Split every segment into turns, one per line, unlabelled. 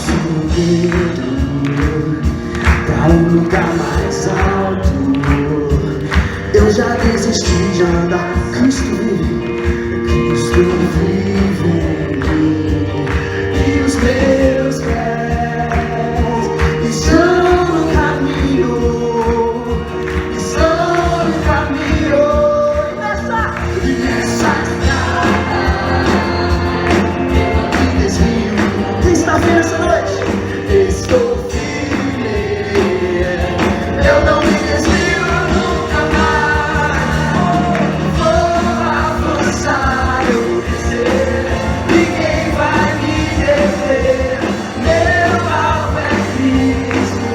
subindo pra um lugar mais alto. Eu já desisti de andar. Cristo vive em mim, e os meus pés estão no caminho, e nessa estrada eu não me desvio. Quem está vendo essa noite? Estou firme, eu não me desvio nunca mais. Vou avançar, eu vou crescer, ninguém vai me deter. Meu alvo é Cristo,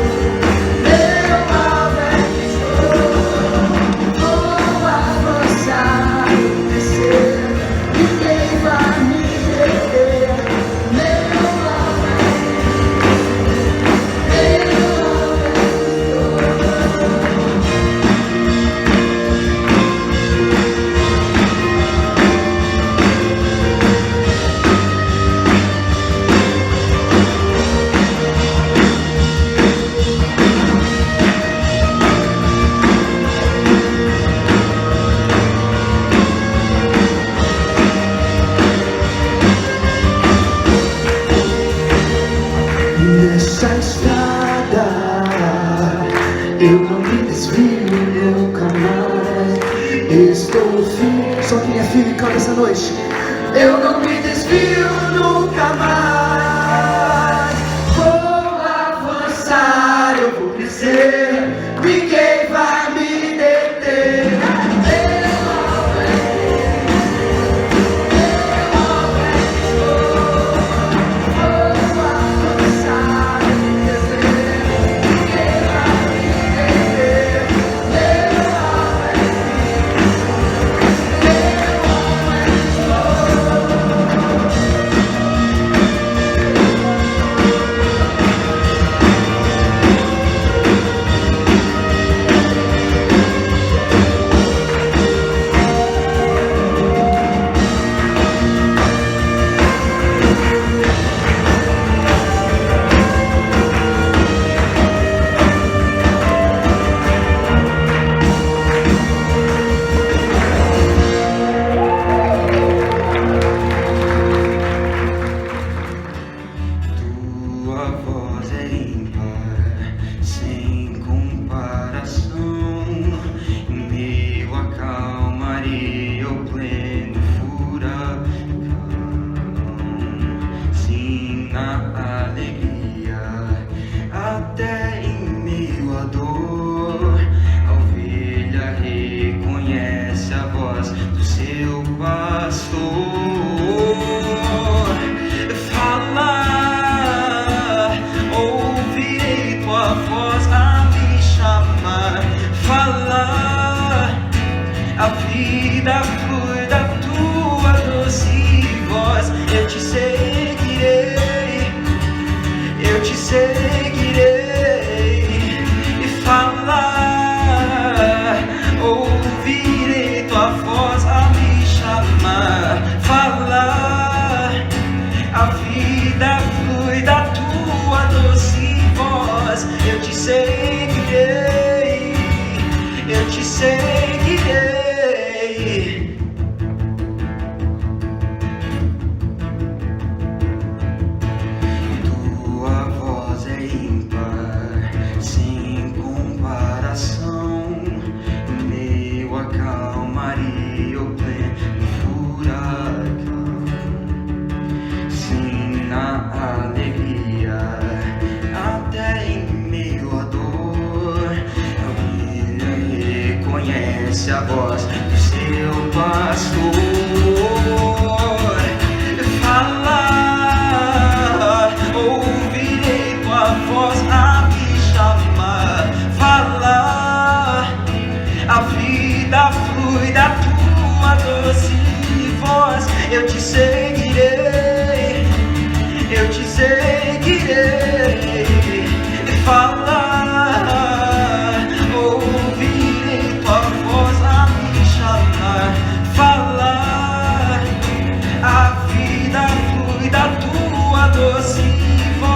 meu alvo é Cristo. Vou avançar, eu vou crescer, ninguém vai me deter. Meu alvo é nessa estrada eu não me desvio nunca mais. Estou firme. Só quem é firme canta essa noite. Eu não me desvio nunca mais. Vou avançar, eu vou crescer, ninguém vai me deter. Tua voz é ímpar, sem comparação. Em meio à calmaria, o pleno furacão. Sim, na alegria, até em meio à dor, a ovelha reconhece a voz do seu pastor. A vida flui da tua doce voz. Eu te seguirei, eu te seguirei. E falar, ouvirei tua voz a me chamar. Falar, a vida flui da tua doce voz. Eu te seguirei, eu te seguirei. Tua voz é ímpar, sem comparação. Em meio à calmaria, o pleno furacão. Sim, na alegria, até em meio à dor, a ovelha reconhece a voz do seu pastor. Falar, ouvirei tua voz a me chamar. Falar, a vida flui da tua doce voz. Eu te seguirei, eu te seguirei. Falar, ouvirei tua voz a me chamar. Falar, a vida flui da tua doce voz.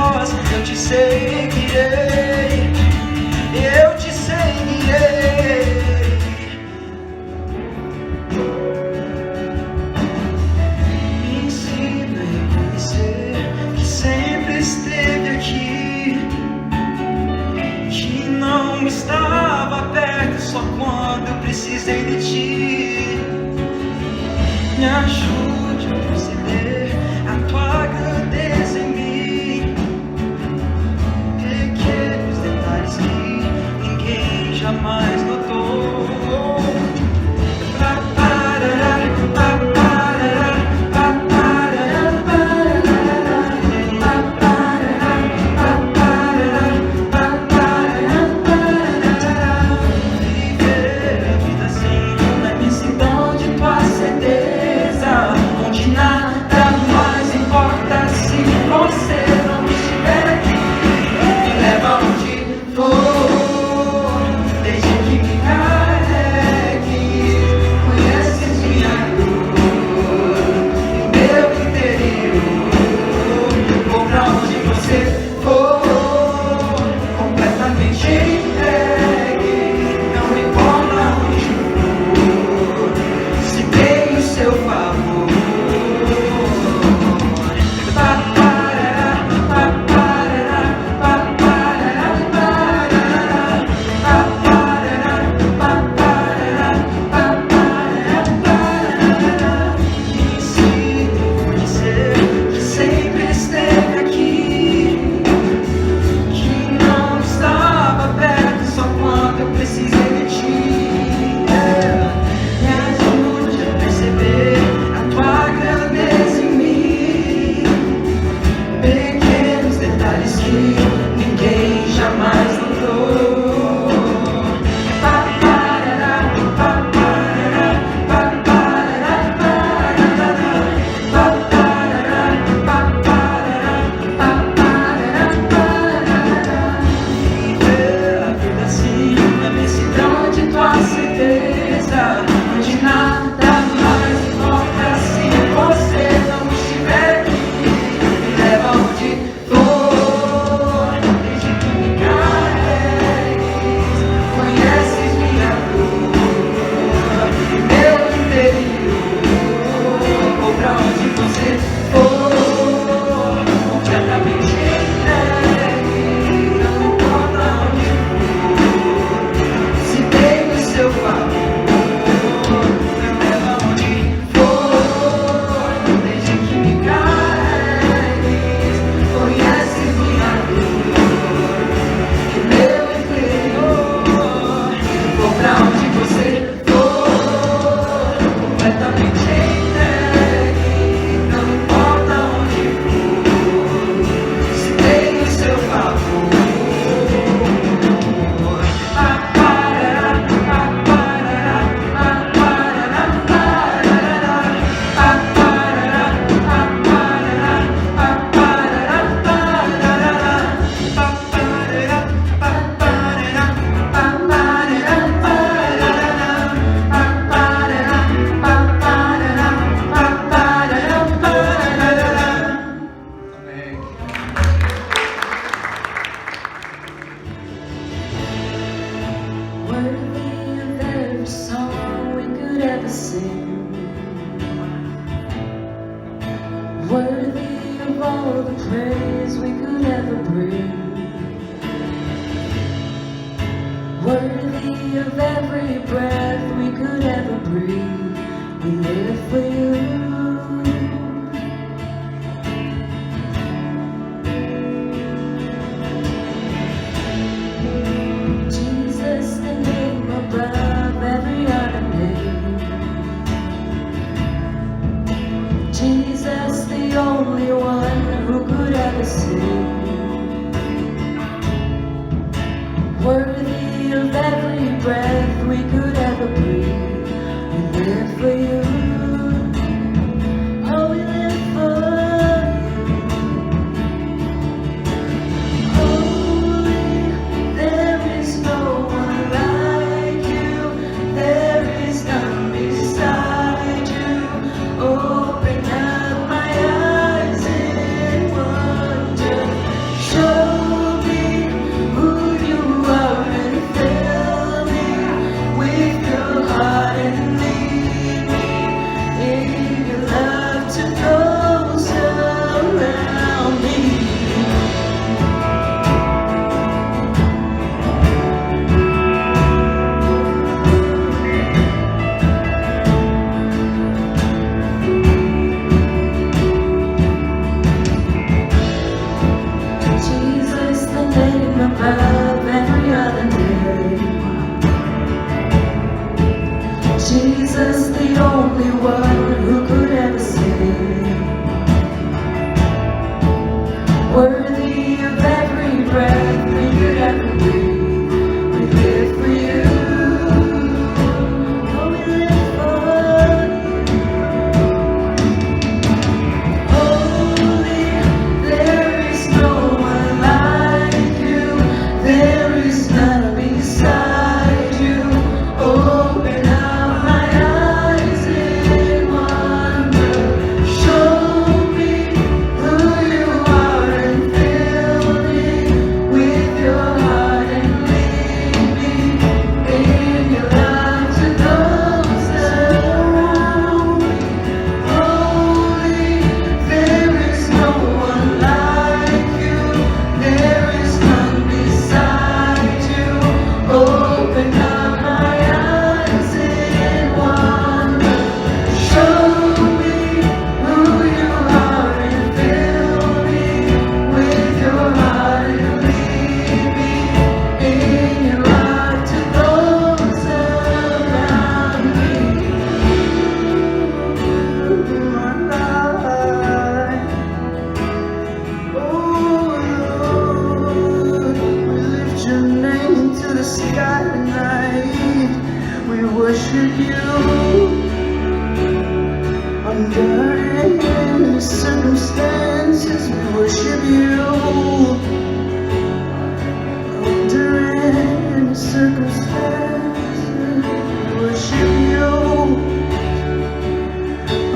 breathe, we live for you. Jesus, the name above every other name. Jesus, the only one who could ever save. Worthy of every breath we could ever breathe, we live for you. Oh, we live for you. Holy, there is no one like you. There is none beside you. Open up my eyes in wonder. Show me who you are and fill me with your heart and lead me in your love to those around me. Jesus, the name above every other name. Jesus, the only one who could ever save. Worthy of every breath we could ever breathe, we live for you. Oh, we live for you. Holy, there is no one like you. There is none beside you. Open up my eyes in wonder. Show me who you are and fill me with your heart and lead me in your love to those around me. Holy, there is no one like you. There is none beside you. Open up my eyes in wonder. Show me who you are and fill me with your heart and lead me in your love to those around me. My life. Oh Lord, we lift your name to the sky tonight. We worship you under any circumstances. We worship you under any circumstances. We worship you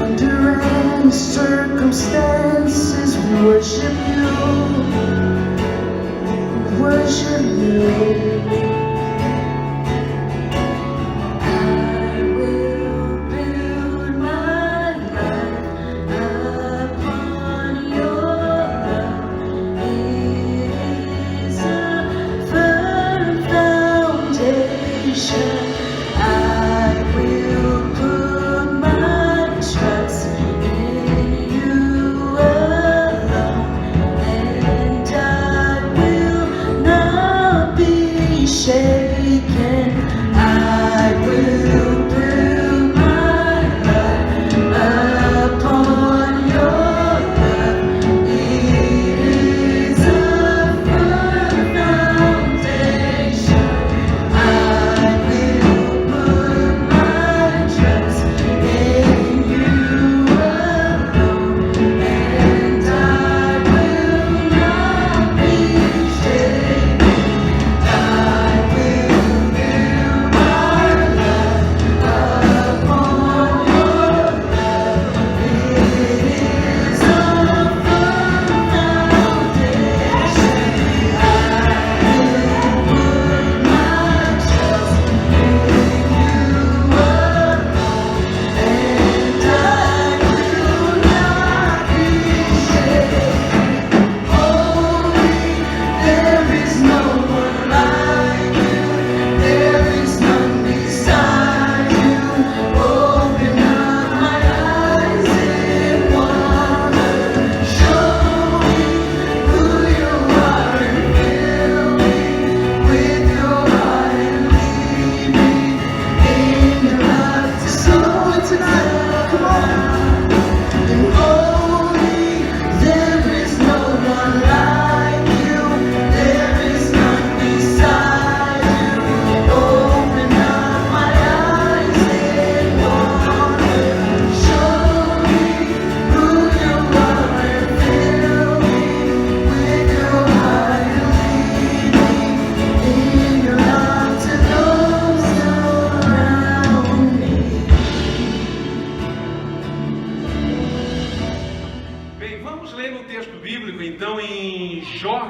under any circumstances. We worship you. We worship you. I will build my life upon your love. It is a firm foundation. I will put my trust in you alone, and I will not be shaken.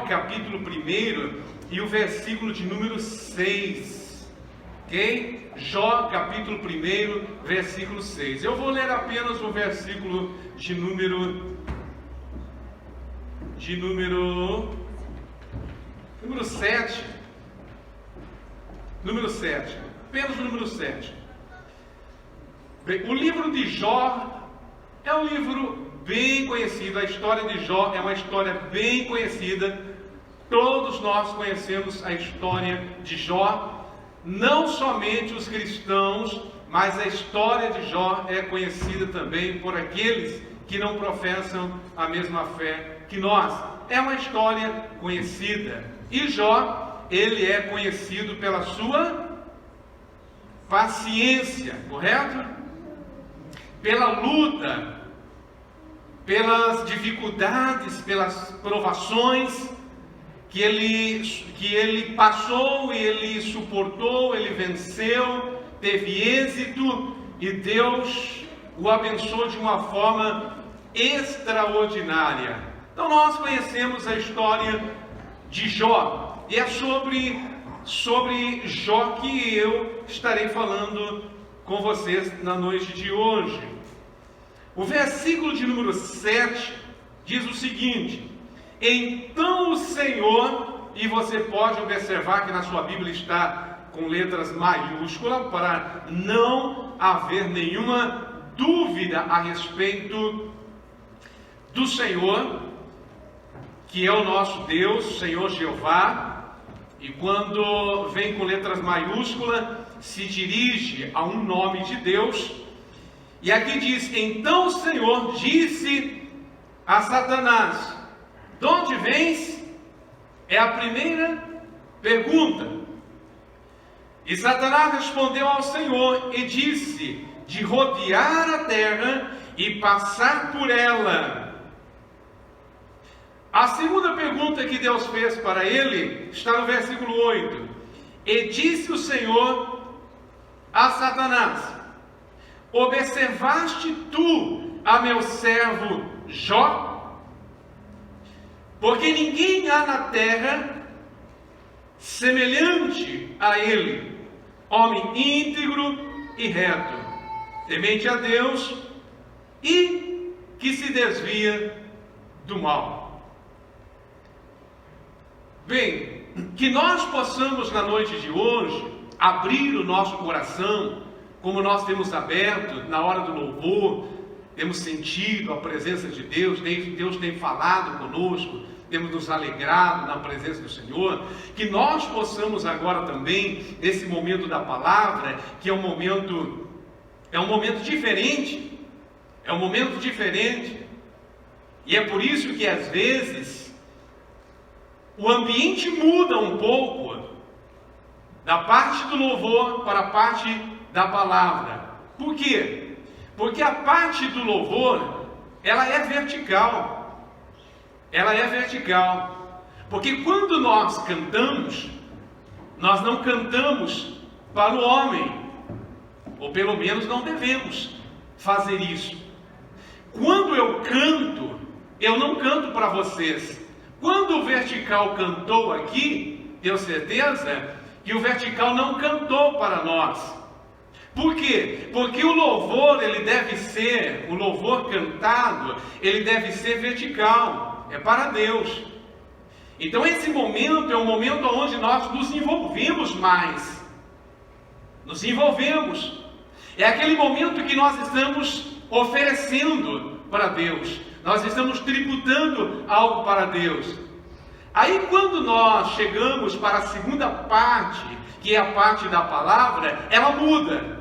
capítulo 1 e o versículo de número 6. Ok? Jó, capítulo 1, versículo 6. Eu vou ler apenas o versículo de número 7. Número 7. Apenas o número 7. Bem, o livro de Jó é um livro bem conhecido. A história de Jó é uma história bem conhecida. Todos nós conhecemos a história de Jó. Não somente os cristãos, mas a história de Jó é conhecida também por aqueles que não professam a mesma fé que nós. É uma história conhecida. E Jó, ele é conhecido pela sua paciência, correto? Pela luta, pelas dificuldades, pelas provações que ele passou, e ele suportou, ele venceu, teve êxito, e Deus o abençoou de uma forma extraordinária. Então nós conhecemos a história de Jó, e é sobre Jó que eu estarei falando com vocês na noite de hoje. O versículo de número 7 diz o seguinte: então o Senhor, e você pode observar que na sua Bíblia está com letras maiúsculas, para não haver nenhuma dúvida a respeito do Senhor, que é o nosso Deus, Senhor Jeová. E quando vem com letras maiúsculas, se dirige a um nome de Deus. E aqui diz: então o Senhor disse a Satanás: de onde vens? É a primeira pergunta. E Satanás respondeu ao Senhor e disse: de rodear a terra e passar por ela. A segunda pergunta que Deus fez para ele está no versículo 8. E disse o Senhor a Satanás: observaste tu a meu servo Jó? Porque ninguém há na terra semelhante a ele, homem íntegro e reto, temente a Deus e que se desvia do mal. Bem, que nós possamos na noite de hoje abrir o nosso coração, como nós temos aberto na hora do louvor, temos sentido a presença de Deus, Deus tem falado conosco, temos nos alegrado na presença do Senhor, que nós possamos agora também, nesse momento da palavra, que é um momento diferente, e é por isso que às vezes o ambiente muda um pouco, da parte do louvor para a parte da palavra. Por quê? Porque a parte do louvor, ela é vertical. Porque quando nós cantamos, nós não cantamos para o homem, ou pelo menos não devemos fazer isso. Quando eu canto, eu não canto para vocês. Quando o vertical cantou aqui, tenho certeza que o vertical não cantou para nós. Por quê? Porque o louvor cantado, ele deve ser vertical, é para Deus. Então esse momento é um momento onde nós nos envolvemos mais. É aquele momento que nós estamos oferecendo para Deus. Nós estamos tributando algo para Deus. Aí quando nós chegamos para a segunda parte, que é a parte da palavra, ela muda.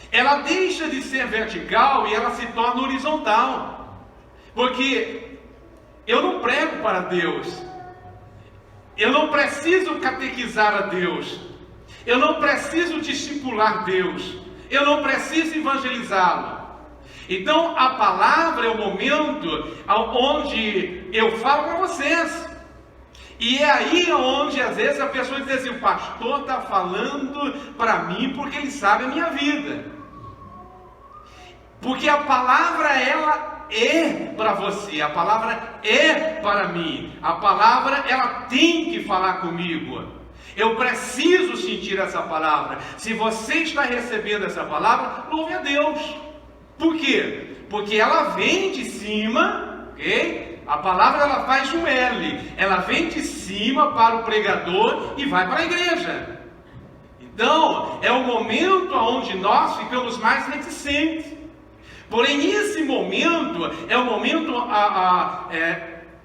Ela deixa de ser vertical e ela se torna horizontal. Porque eu não prego para Deus. Eu não preciso catequizar a Deus. Eu não preciso discipular Deus. Eu não preciso evangelizá-lo. Então a palavra é o momento onde eu falo para vocês. E é aí onde às vezes a pessoa diz assim: o pastor está falando para mim porque ele sabe a minha vida. Porque a palavra, ela é para você, a palavra é para mim, a palavra ela tem que falar comigo. Eu preciso sentir essa palavra. Se você está recebendo essa palavra, louve a Deus. Por quê? Porque ela vem de cima, ok? A palavra ela faz um L, ela vem de cima para o pregador e vai para a igreja. Então, é o momento onde nós ficamos mais reticentes. Porém, esse momento é o momento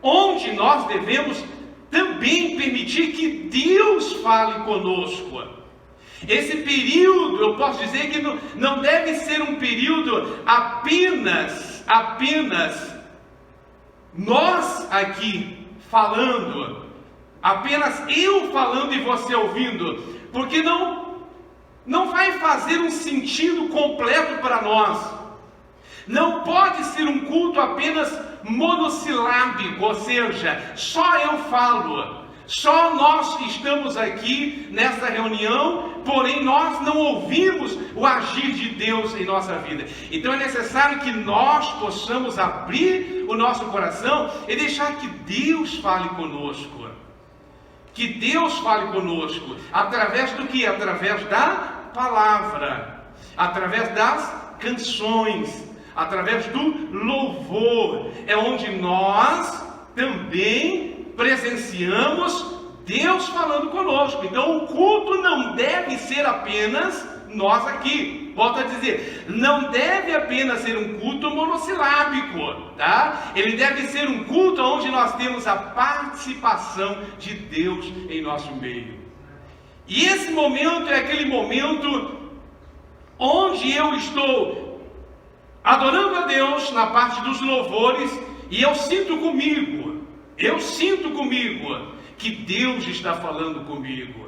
onde nós devemos também permitir que Deus fale conosco. Esse período, eu posso dizer que não deve ser um período apenas nós aqui falando, apenas eu falando e você ouvindo, porque não vai fazer um sentido completo para nós. Não pode ser um culto apenas monossilábico, ou seja, só eu falo, só nós estamos aqui nessa reunião, porém nós não ouvimos o agir de Deus em nossa vida. Então é necessário que nós possamos abrir o nosso coração e deixar que Deus fale conosco. Que Deus fale conosco, através do que? Através da palavra, através das canções, através do louvor, é onde nós também presenciamos Deus falando conosco. Então o culto não deve ser apenas nós aqui. Volto a dizer, não deve apenas ser um culto monossilábico, tá? Ele deve ser um culto onde nós temos a participação de Deus em nosso meio. E esse momento é aquele momento onde eu estou adorando a Deus na parte dos louvores e eu sinto comigo que Deus está falando comigo.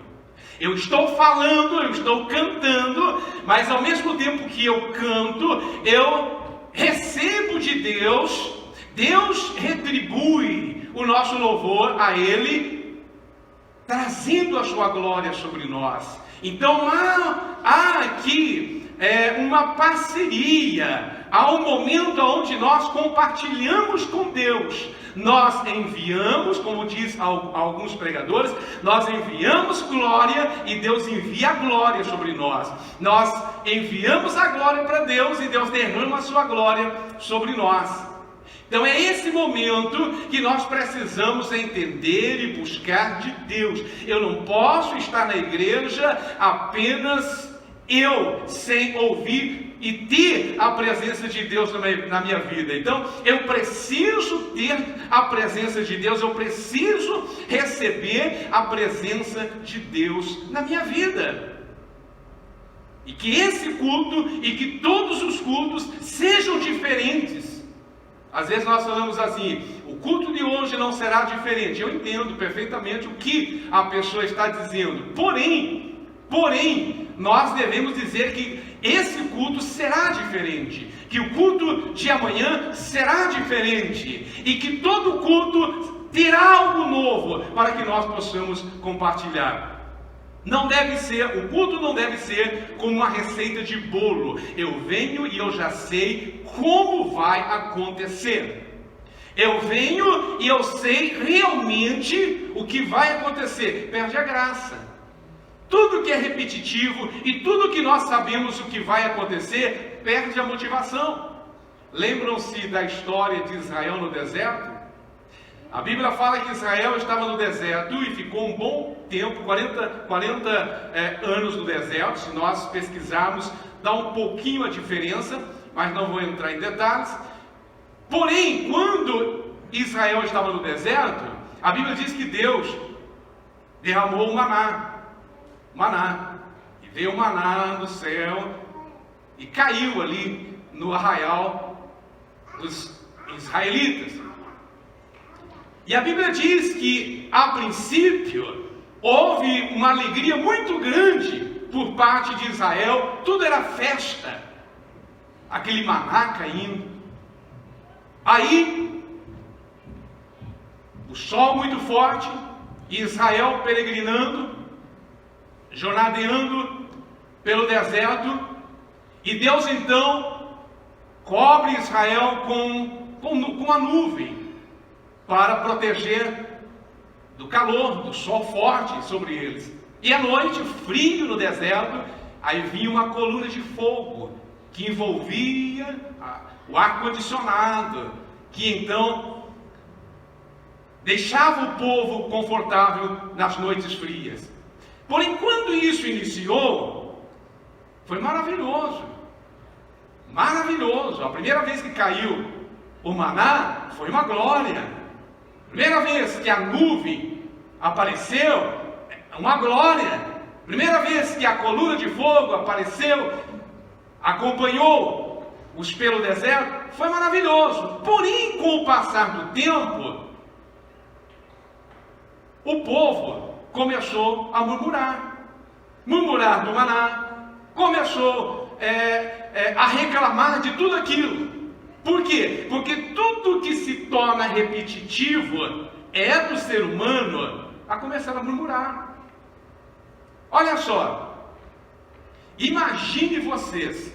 Eu estou falando, eu estou cantando, mas ao mesmo tempo que eu canto, eu recebo de Deus, Deus retribui o nosso louvor a Ele, trazendo a sua glória sobre nós. Então há aqui uma parceria, há um momento onde nós compartilhamos com Deus. Nós enviamos, como diz alguns pregadores, nós enviamos glória e Deus envia a glória sobre nós. Nós enviamos a glória para Deus e Deus derrama a sua glória sobre nós. Então é esse momento que nós precisamos entender e buscar de Deus. Eu não posso estar na igreja apenas eu, sem ouvir e ter a presença de Deus na minha vida. Então eu preciso ter a presença de Deus, eu preciso receber a presença de Deus na minha vida. E que esse culto e que todos os cultos sejam diferentes. Às vezes nós falamos assim, o culto de hoje não será diferente. Eu entendo perfeitamente o que a pessoa está dizendo. Porém, nós devemos dizer que esse culto será diferente. Que o culto de amanhã será diferente. E que todo culto terá algo novo para que nós possamos compartilhar. O culto não deve ser como uma receita de bolo. Eu venho e eu já sei como vai acontecer. Eu venho e eu sei realmente o que vai acontecer. Perde a graça. Tudo que é repetitivo e tudo que nós sabemos o que vai acontecer, perde a motivação. Lembram-se da história de Israel no deserto? A Bíblia fala que Israel estava no deserto e ficou um bom tempo, 40 anos no deserto. Se nós pesquisarmos, dá um pouquinho a diferença, mas não vou entrar em detalhes. Porém, quando Israel estava no deserto, a Bíblia diz que Deus derramou o maná, e veio o maná do céu e caiu ali no arraial dos israelitas. E a Bíblia diz que, a princípio, houve uma alegria muito grande por parte de Israel, tudo era festa, aquele maná caindo. Aí, o sol muito forte, Israel peregrinando, jornadeando pelo deserto, e Deus então cobre Israel com com a nuvem, para proteger do calor, do sol forte sobre eles. E à noite, frio no deserto, aí vinha uma coluna de fogo, que envolvia o ar-condicionado, que então deixava o povo confortável nas noites frias. Porém, quando isso iniciou, foi maravilhoso. Maravilhoso. A primeira vez que caiu o maná, foi uma glória. A primeira vez que a nuvem apareceu, uma glória. A primeira vez que a coluna de fogo apareceu, acompanhou os pelo deserto, foi maravilhoso. Porém, com o passar do tempo, o povo começou a murmurar do maná, começou a reclamar de tudo aquilo. Por quê? Porque tudo que se torna repetitivo é do ser humano a começar a murmurar. Olha só, imagine você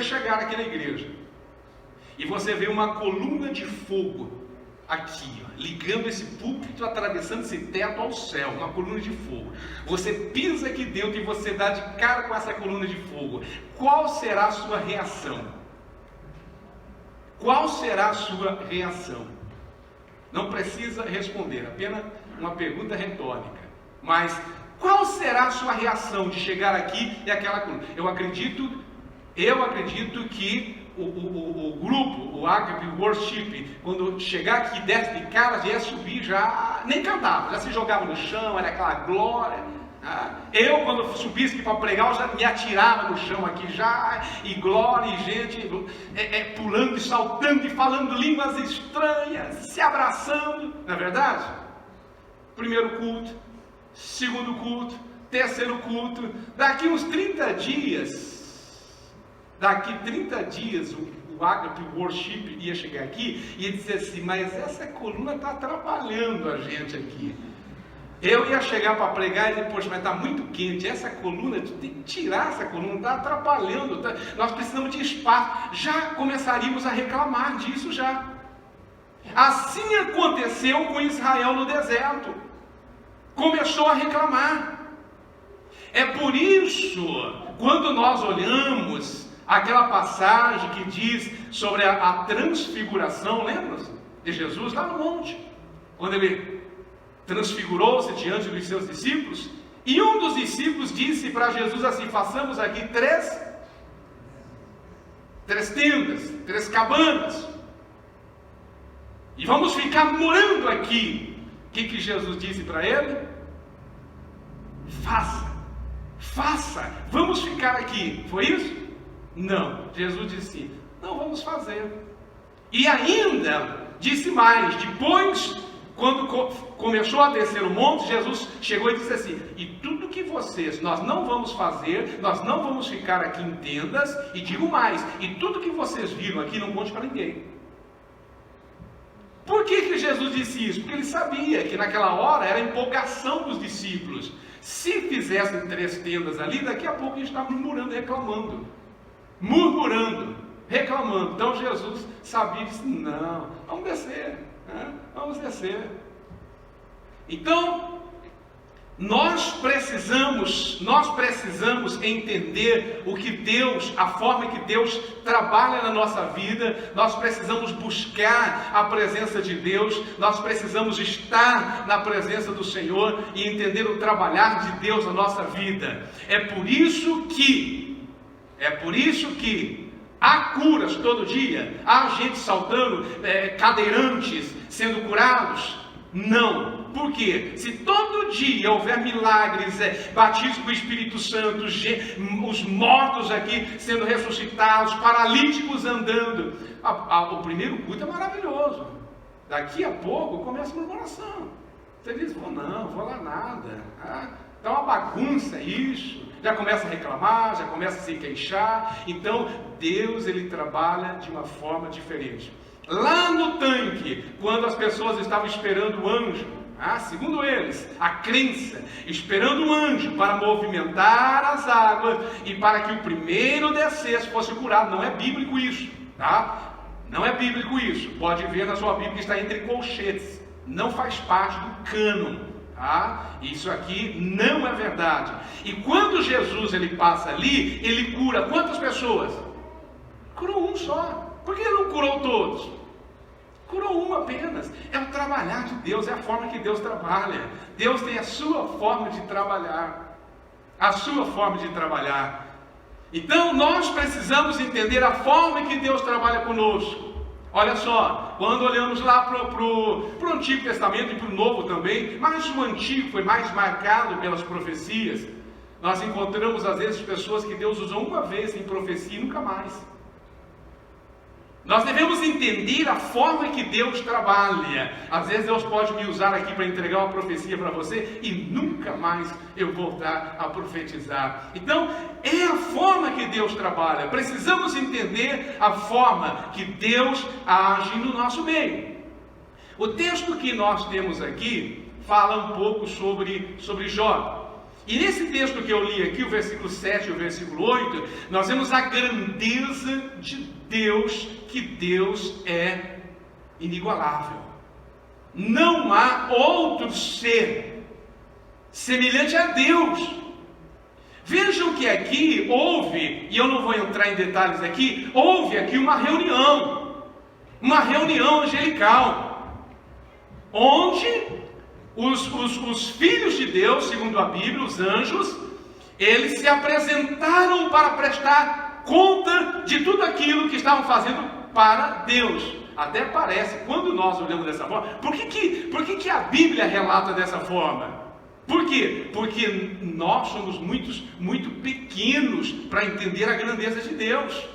chegar aqui na igreja e você vê uma coluna de fogo aqui, ó, ligando esse púlpito, atravessando esse teto ao céu, uma coluna de fogo. Você pisa aqui dentro e você dá de cara com essa coluna de fogo. Qual será a sua reação? Qual será a sua reação? Não precisa responder, apenas uma pergunta retórica. Mas qual será a sua reação de chegar aqui e aquela coluna? Eu acredito que o grupo, o Agape Worship, quando chegar aqui, desce de cara, já ia subir, já nem cantava, já se jogava no chão, era aquela glória. Eu, quando subisse aqui para pregar, eu já me atirava no chão aqui já, e glória, e gente pulando e saltando e falando línguas estranhas, se abraçando, não é verdade? Primeiro culto, segundo culto, terceiro culto, daqui uns 30 dias, o Agape Worship ia chegar aqui e ia dizer assim, mas essa coluna está atrapalhando a gente aqui. Eu ia chegar para pregar e dizer, poxa, mas está muito quente, essa coluna, tem que tirar essa coluna, está atrapalhando, nós precisamos de espaço. Já começaríamos a reclamar disso já. Assim aconteceu com Israel no deserto. Começou a reclamar. É por isso, quando nós olhamos aquela passagem que diz sobre a transfiguração, lembra-se de Jesus lá no monte, quando ele transfigurou-se diante dos seus discípulos, e um dos discípulos disse para Jesus assim, façamos aqui três tendas, 3 cabanas, e vamos ficar morando aqui. O que Jesus disse para ele? Faça, vamos ficar aqui. Foi isso? Não, Jesus disse, não vamos fazer. E ainda disse mais, depois, quando começou a descer o monte, Jesus chegou e disse assim, e tudo que nós não vamos fazer, nós não vamos ficar aqui em tendas, e digo mais, e tudo que vocês viram aqui, não conte para ninguém. Por que Jesus disse isso? Porque ele sabia que naquela hora era a empolgação dos discípulos. Se fizessem 3 tendas ali, daqui a pouco a gente estava murmurando, reclamando. Então Jesus sabia e disse, não, vamos descer, vamos descer. Então, nós precisamos entender a forma que Deus trabalha na nossa vida. Nós precisamos buscar a presença de Deus, nós precisamos estar na presença do Senhor e entender o trabalhar de Deus na nossa vida. É por isso que há curas todo dia, há gente saltando, cadeirantes sendo curados. Não, por quê? Se todo dia houver milagres, batismo com o Espírito Santo, os mortos aqui sendo ressuscitados, paralíticos andando, o primeiro culto é maravilhoso. Daqui a pouco começa a murmuração. Você diz, não vou lá nada, tá uma bagunça isso. Já começa a reclamar, já começa a se queixar. Então Deus, ele trabalha de uma forma diferente. Lá no tanque, quando as pessoas estavam esperando o anjo, segundo eles, a crença, esperando um anjo para movimentar as águas e para que o primeiro descesse fosse curado. Não é bíblico isso, tá? Não é bíblico isso. Pode ver na sua Bíblia que está entre colchetes. Não faz parte do cânon. Tá? Isso aqui não é verdade. E quando Jesus ele passa ali, ele cura quantas pessoas? Curou um só. Por que ele não curou todos? Curou um apenas. É o trabalhar de Deus, é a forma que Deus trabalha. Deus tem a sua forma de trabalhar. A sua forma de trabalhar. Então nós precisamos entender a forma que Deus trabalha conosco. Olha só, quando olhamos lá para o Antigo Testamento e para o Novo também, mas o Antigo foi mais marcado pelas profecias. Nós encontramos às vezes pessoas que Deus usou uma vez em profecia e nunca mais. Nós devemos entender a forma que Deus trabalha. Às vezes Deus pode me usar aqui para entregar uma profecia para você e nunca mais eu voltar a profetizar. Então, é a forma que Deus trabalha. Precisamos entender a forma que Deus age no nosso meio. O texto que nós temos aqui fala um pouco sobre Jó. E nesse texto que eu li aqui, o versículo 7 e o versículo 8, nós vemos a grandeza de Deus, que Deus é inigualável. Não há outro ser semelhante a Deus. Vejam que aqui houve, e eu não vou entrar em detalhes aqui, houve aqui uma reunião angelical, onde os filhos de Deus, segundo a Bíblia, os anjos, eles se apresentaram para prestar conta de tudo aquilo que estavam fazendo para Deus. Até parece, quando nós olhamos dessa forma, por que a Bíblia relata dessa forma? Por quê? Porque nós somos muito pequenos para entender a grandeza de Deus.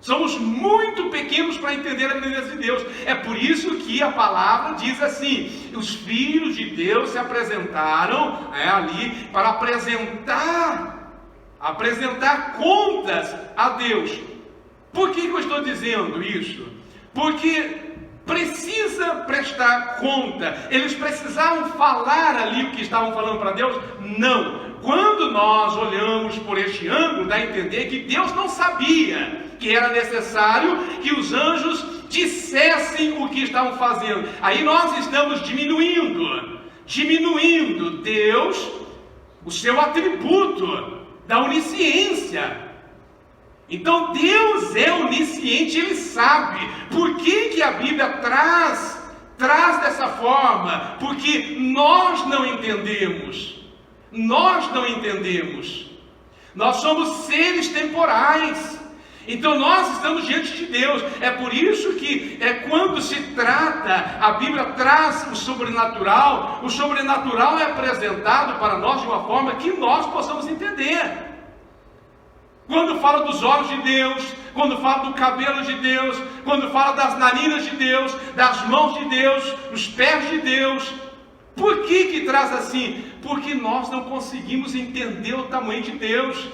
Somos muito pequenos para entender a grandeza de Deus. É por isso que a palavra diz assim: os filhos de Deus se apresentaram ali para apresentar contas a Deus. Por que eu estou dizendo isso? Porque precisa prestar conta. Eles precisavam falar ali o que estavam falando para Deus? Não. Quando nós olhamos por este ângulo, dá a entender que Deus não sabia que era necessário que os anjos dissessem o que estavam fazendo. Aí nós estamos diminuindo Deus, o seu atributo da onisciência. Então Deus é onisciente, Ele sabe. Por que a Bíblia traz dessa forma? Porque nós não entendemos. Nós somos seres temporais. Então nós estamos diante de Deus. É por isso que quando se trata, a Bíblia traz o sobrenatural é apresentado para nós de uma forma que nós possamos entender. Quando fala dos olhos de Deus, quando fala do cabelo de Deus, quando fala das narinas de Deus, das mãos de Deus, dos pés de Deus. Por que traz assim? Porque nós não conseguimos entender o tamanho de Deus.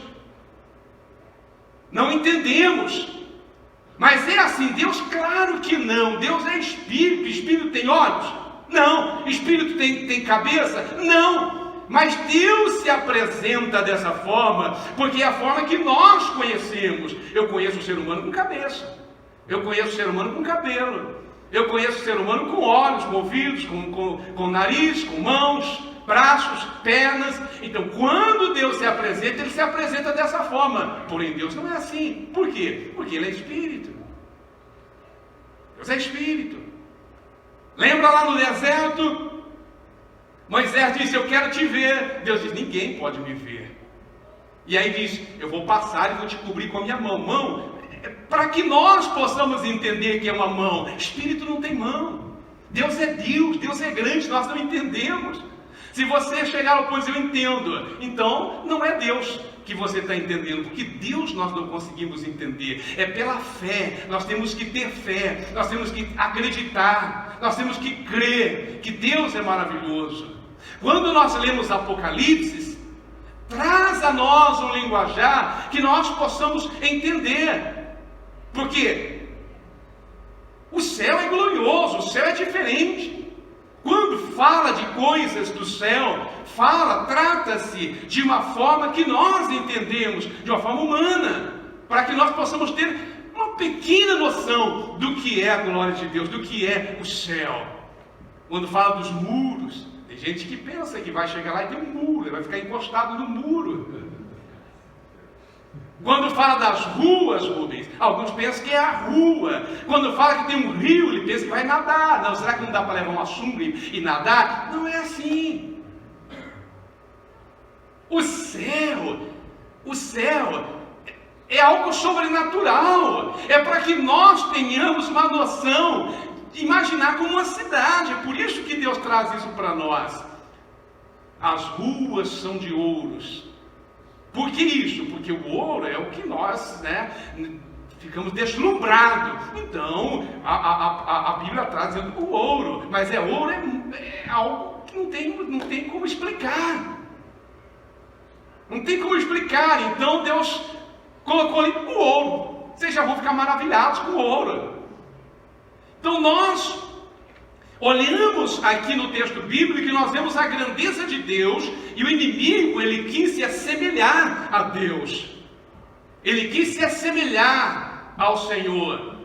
Não entendemos. Mas é assim, Deus, claro que não. Deus é Espírito. Espírito tem olhos? Não. Espírito tem cabeça? Não. Mas Deus se apresenta dessa forma, porque é a forma que nós conhecemos. Eu conheço o ser humano com cabeça. Eu conheço o ser humano com cabelo. Eu conheço o ser humano com olhos, com ouvidos, com nariz, com mãos, braços, pernas. Então, quando Deus se apresenta, Ele se apresenta dessa forma. Porém, Deus não é assim. Por quê? Porque Ele é Espírito. Deus é Espírito. Lembra lá no deserto? Moisés disse: eu quero te ver. Deus diz: ninguém pode me ver. E aí diz: eu vou passar e vou te cobrir com a minha mão. Mão, para que nós possamos entender que é uma mão. Espírito não tem mão. Deus é Deus, Deus é grande, nós não entendemos. Se você chegar ao ponto, eu entendo, então não é Deus que você está entendendo, porque Deus nós não conseguimos entender. É pela fé. Nós temos que ter fé, nós temos que acreditar, nós temos que crer que Deus é maravilhoso. Quando nós lemos Apocalipse, traz a nós um linguajar que nós possamos entender. Porque o céu é glorioso, o céu é diferente. Quando fala de coisas do céu, trata-se de uma forma que nós entendemos, de uma forma humana, para que nós possamos ter uma pequena noção do que é a glória de Deus, do que é o céu. Quando fala dos muros, tem gente que pensa que vai chegar lá e tem um muro, ele vai ficar encostado no muro. Quando fala das ruas, Rubens, alguns pensam que é a rua. Quando fala que tem um rio, ele pensa que vai nadar. Não, será que não dá para levar uma sunga e nadar? Não é assim. O céu é algo sobrenatural. É para que nós tenhamos uma noção, imaginar como uma cidade. É por isso que Deus traz isso para nós. As ruas são de ouros. Por que isso? Porque o ouro é o que nós, ficamos deslumbrados. Então, a Bíblia traz dizendo o ouro, mas ouro é algo que não tem como explicar. Não tem como explicar. Então Deus colocou ali o ouro. Vocês já vão ficar maravilhados com o ouro. Então nós olhamos aqui no texto bíblico e nós vemos a grandeza de Deus, e o inimigo, ele quis se assemelhar a Deus. Ele quis se assemelhar ao Senhor.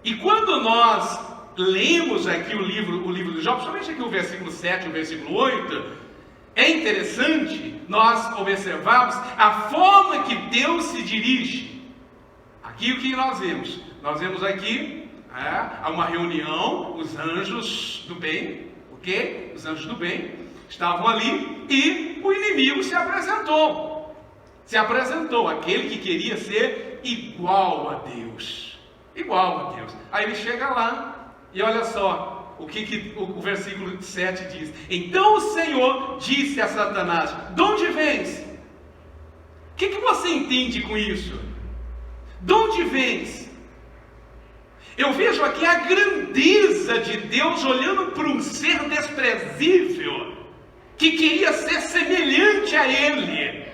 E quando nós lemos aqui o livro de Jó, principalmente aqui o versículo 7 e o versículo 8, é interessante nós observarmos a forma que Deus se dirige. Aqui o que nós vemos? Nós vemos aqui há uma reunião, os anjos do bem, ok? Os anjos do bem estavam ali e o inimigo se apresentou. Se apresentou, aquele que queria ser igual a Deus. Igual a Deus. Aí ele chega lá e olha só o que o versículo 7 diz. Então o Senhor disse a Satanás: de onde vens? O que você entende com isso? De onde vens? Eu vejo aqui a grandeza de Deus olhando para um ser desprezível, que queria ser semelhante a Ele.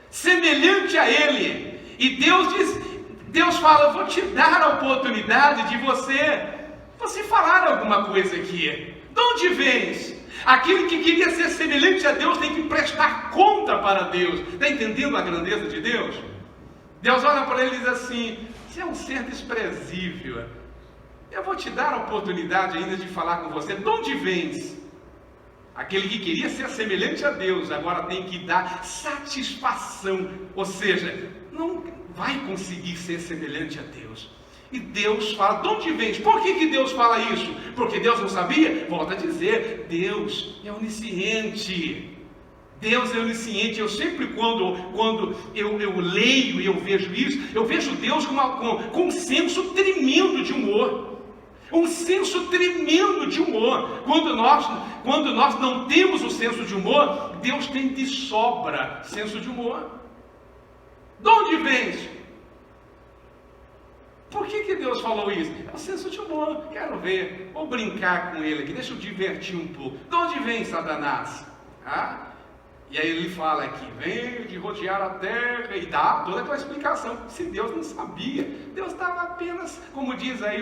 Semelhante a Ele. E Deus fala: eu vou te dar a oportunidade de você falar alguma coisa aqui. De onde vens? Aquele que queria ser semelhante a Deus tem que prestar conta para Deus. Está entendendo a grandeza de Deus? Deus olha para ele e diz assim: você é um ser desprezível. Eu vou te dar a oportunidade ainda de falar com você. De onde vens? Aquele que queria ser semelhante a Deus, agora tem que dar satisfação. Ou seja, não vai conseguir ser semelhante a Deus. E Deus fala: de onde vens? Por que Deus fala isso? Porque Deus não sabia? Volta a dizer, Deus é onisciente. Deus é onisciente. Eu sempre, quando eu leio e eu vejo isso, eu vejo Deus com um senso tremendo de humor. Um senso tremendo de humor. Quando nós não temos o senso de humor, Deus tem de sobra senso de humor. De onde vens? Por que Deus falou isso? É o senso de humor. Quero ver, vou brincar com ele aqui, deixa eu divertir um pouco. De onde vem Satanás? E aí ele fala aqui: venho de rodear a terra, e dá toda aquela explicação. Se Deus não sabia, Deus estava apenas, como diz aí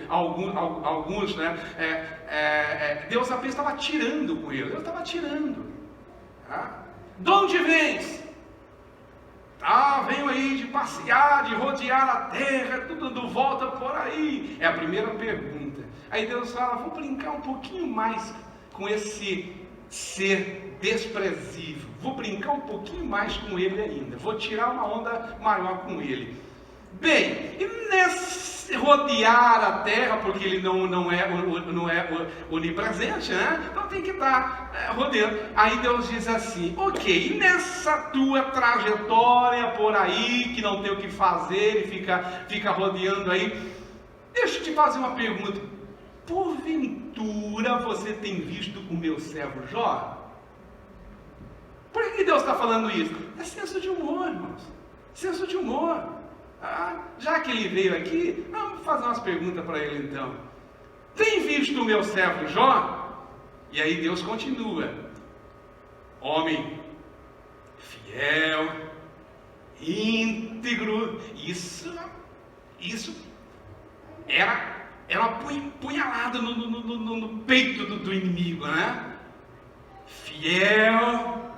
alguns, Deus apenas estava tirando com ele. Deus estava tirando. De onde vens? Venho aí de passear, de rodear a terra, tudo dando volta por aí. É a primeira pergunta. Aí Deus fala: vou brincar um pouquinho mais com esse ser desprezível. Vou brincar um pouquinho mais com ele ainda. Vou tirar uma onda maior com ele. Bem, e nesse rodear a terra, porque ele não é onipresente, então tem que estar rodeando. Aí Deus diz assim: ok, e nessa tua trajetória por aí, que não tem o que fazer e fica rodeando aí, deixa eu te fazer uma pergunta. Porventura você tem visto o meu servo Jó? Por que Deus está falando isso? É senso de humor, irmãos. Senso de humor. Já que ele veio aqui, vamos fazer umas perguntas para ele então. Tem visto o meu servo Jó? E aí Deus continua: homem fiel, íntegro. Isso era uma punhalada no peito do inimigo, Fiel,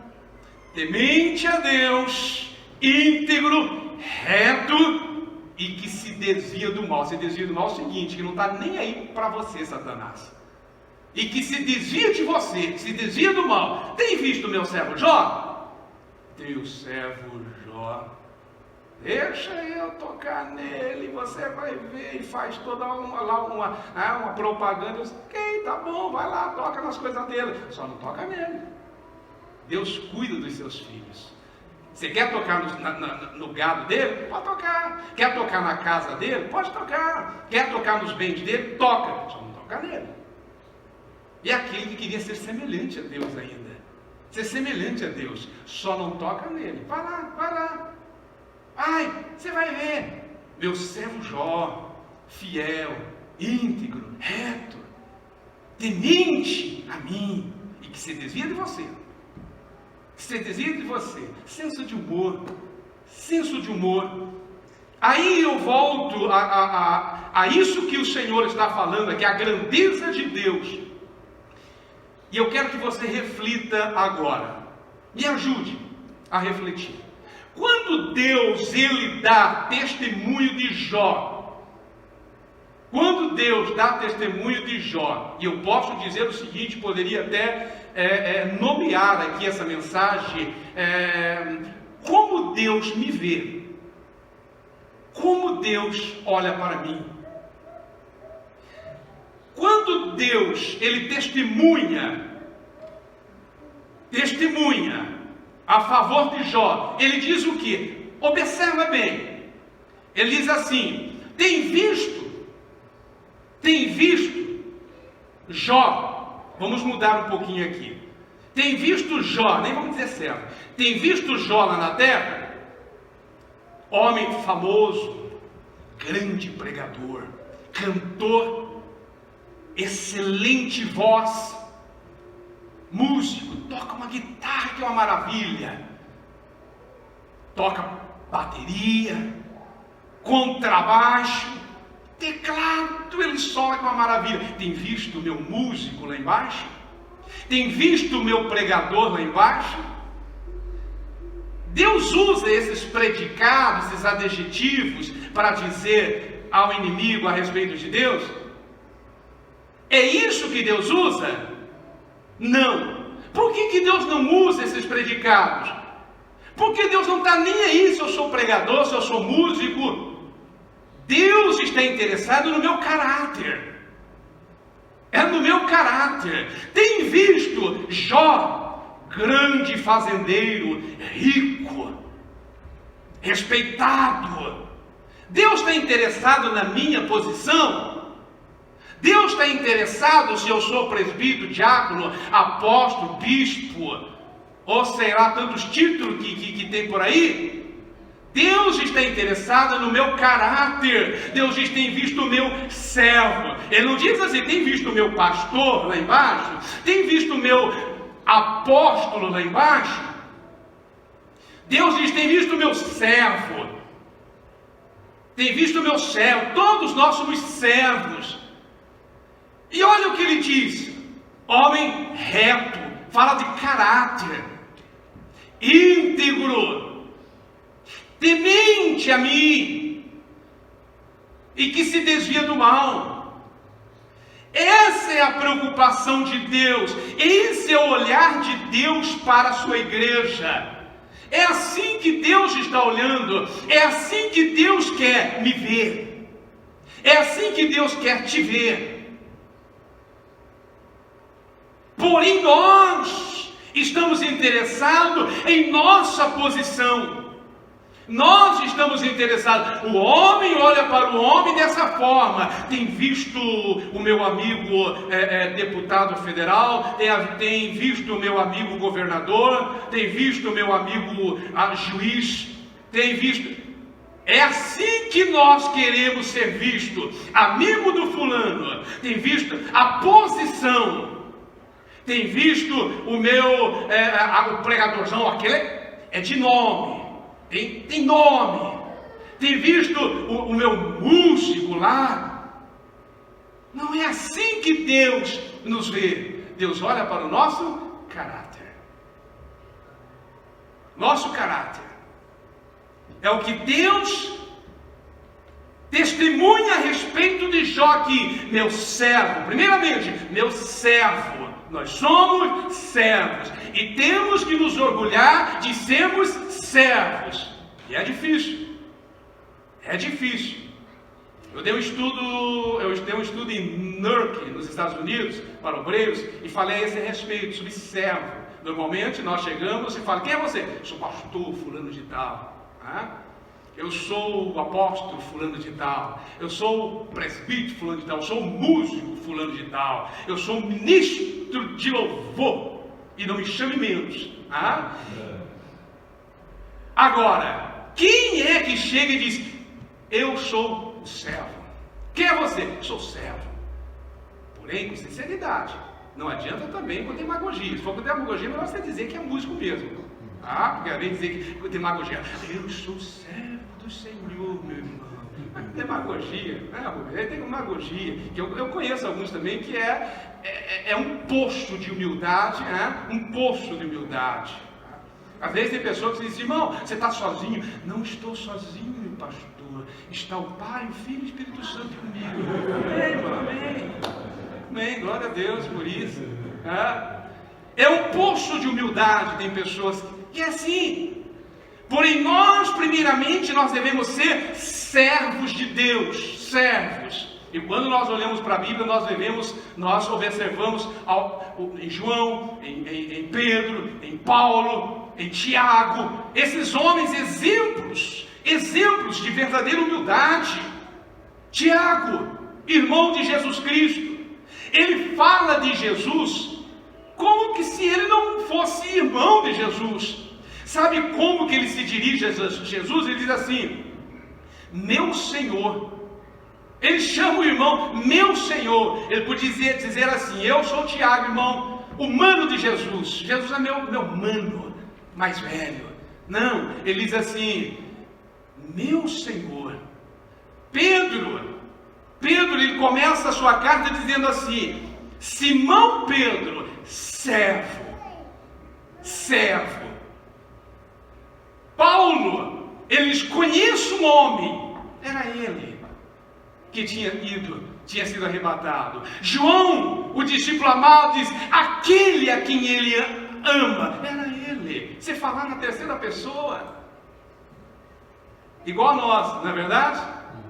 temente a Deus, íntegro, reto e que se desvia do mal. Se desvia do mal é o seguinte, que não está nem aí para você, Satanás. E que se desvia de você, que se desvia do mal. Tem visto o meu servo Jó? Teu servo Jó. Deixa eu tocar nele, você vai ver. E faz toda uma propaganda. Eu disse, ok, tá bom, vai lá, toca nas coisas dele. Só não toca nele. Deus cuida dos seus filhos. Você quer tocar no gado dele? Pode tocar. Quer tocar na casa dele? Pode tocar. Quer tocar nos bens dele? Toca. Só não toca nele. E aquele que queria ser semelhante a Deus ainda. Ser semelhante a Deus. Só não toca nele. Vai lá, vai lá. Ai, você vai ver. Meu servo Jó, fiel, íntegro, reto, temente a mim, e que se desvia de você. Se desvia de você. Senso de humor. Senso de humor. Aí eu volto a isso que o Senhor está falando aqui, a grandeza de Deus. E eu quero que você reflita agora. Me ajude a refletir. Quando Deus, Ele dá testemunho de Jó. Quando Deus dá testemunho de Jó, e eu posso dizer o seguinte, poderia até nomear aqui essa mensagem, como Deus me vê, como Deus olha para mim. Quando Deus, Ele testemunha a favor de Jó, Ele diz o quê? Observa bem, Ele diz assim, tem visto Jó, vamos mudar um pouquinho aqui, tem visto Jó, nem vamos dizer certo, tem visto Jó lá na terra, homem famoso, grande pregador, cantor, excelente voz, músico, toca uma guitarra que é uma maravilha, toca bateria, contrabaixo, teclado, ele sola com uma maravilha. Tem visto o meu músico lá embaixo? Tem visto o meu pregador lá embaixo? Deus usa esses predicados, esses adjetivos para dizer ao inimigo a respeito de Deus? É isso que Deus usa? Não. Por que Deus não usa esses predicados? Porque Deus não está nem aí se eu sou pregador, se eu sou músico. Deus está interessado no meu caráter. É no meu caráter. Tem visto Jó, grande fazendeiro, rico, respeitado. Deus está interessado na minha posição? Deus está interessado se eu sou presbítero, diácono, apóstolo, bispo, ou sei lá, tantos títulos que tem por aí? Deus está interessado no meu caráter. Deus diz, tem visto o meu servo. Ele não diz assim, tem visto o meu pastor lá embaixo? Tem visto o meu apóstolo lá embaixo? Deus diz, tem visto o meu servo. Tem visto o meu servo. Todos nós somos servos. E olha o que ele diz, homem reto, fala de caráter, íntegro, temente a mim, e que se desvia do mal. Essa é a preocupação de Deus, esse é o olhar de Deus para a sua igreja. É assim que Deus está olhando, é assim que Deus quer me ver, é assim que Deus quer te ver. Porém, nós estamos interessados em nossa posição. Nós estamos interessados. O homem olha para o homem dessa forma. Tem visto o meu amigo deputado federal, tem visto o meu amigo governador, tem visto o meu amigo juiz, tem visto. É assim que nós queremos ser vistos. Amigo do fulano, tem visto a posição. Tem visto o meu o pregadorzão, aquele é de nome, tem nome. Tem visto o meu músico lá. Não é assim que Deus nos vê. Deus olha para o nosso caráter. Nosso caráter é o que Deus testemunha a respeito de Jó aqui, meu servo. Primeiramente, meu servo. Nós somos servos e temos que nos orgulhar de sermos servos. E é difícil. É difícil. Eu dei um estudo em Newark, nos Estados Unidos, para obreiros, e falei a esse respeito, sobre servo. Normalmente nós chegamos e falamos: quem é você? Sou pastor fulano de tal. Eu sou o apóstolo fulano de tal. Eu sou o presbítero fulano de tal. Eu sou o músico fulano de tal. Eu sou o ministro de louvor. E não me chame menos. Agora, quem é que chega e diz: eu sou o servo? Quem é você? Sou servo. Porém, com sinceridade. Não adianta também com demagogia. Se for com demagogia, melhor você dizer que é músico mesmo. Porque às vezes dizer que demagogia. Eu sou servo do Senhor, meu irmão. Demagogia, né? Tem demagogia. Que eu conheço alguns também que é um poço de humildade, né? Um poço de humildade. Às vezes tem pessoas que dizem: irmão, você está sozinho? Não estou sozinho, pastor. Está o Pai, o Filho e o Espírito Santo comigo. Amém, irmão, amém. Amém, glória a Deus por isso. É um poço de humildade. Tem pessoas que é assim. Porém, primeiramente, nós devemos ser servos de Deus. Servos. E quando nós olhamos para a Bíblia, nós observamos em João, em Pedro, em Paulo, em Tiago, esses homens exemplos de verdadeira humildade. Tiago, irmão de Jesus Cristo, ele fala de Jesus como que se ele não fosse irmão de Jesus. Sabe como que ele se dirige a Jesus? Ele diz assim: meu Senhor. Ele chama o irmão, meu Senhor. Ele podia dizer assim: eu sou Tiago, irmão, o mano de Jesus. Jesus é meu mano mais velho. Não, ele diz assim: meu Senhor. Pedro, ele começa a sua carta dizendo assim: Simão Pedro, servo. Paulo, eles conhecem um homem, era ele que tinha sido arrebatado. João, o discípulo amado, diz: aquele a quem ele ama, era ele. Você falar na terceira pessoa, igual a nós, não é verdade?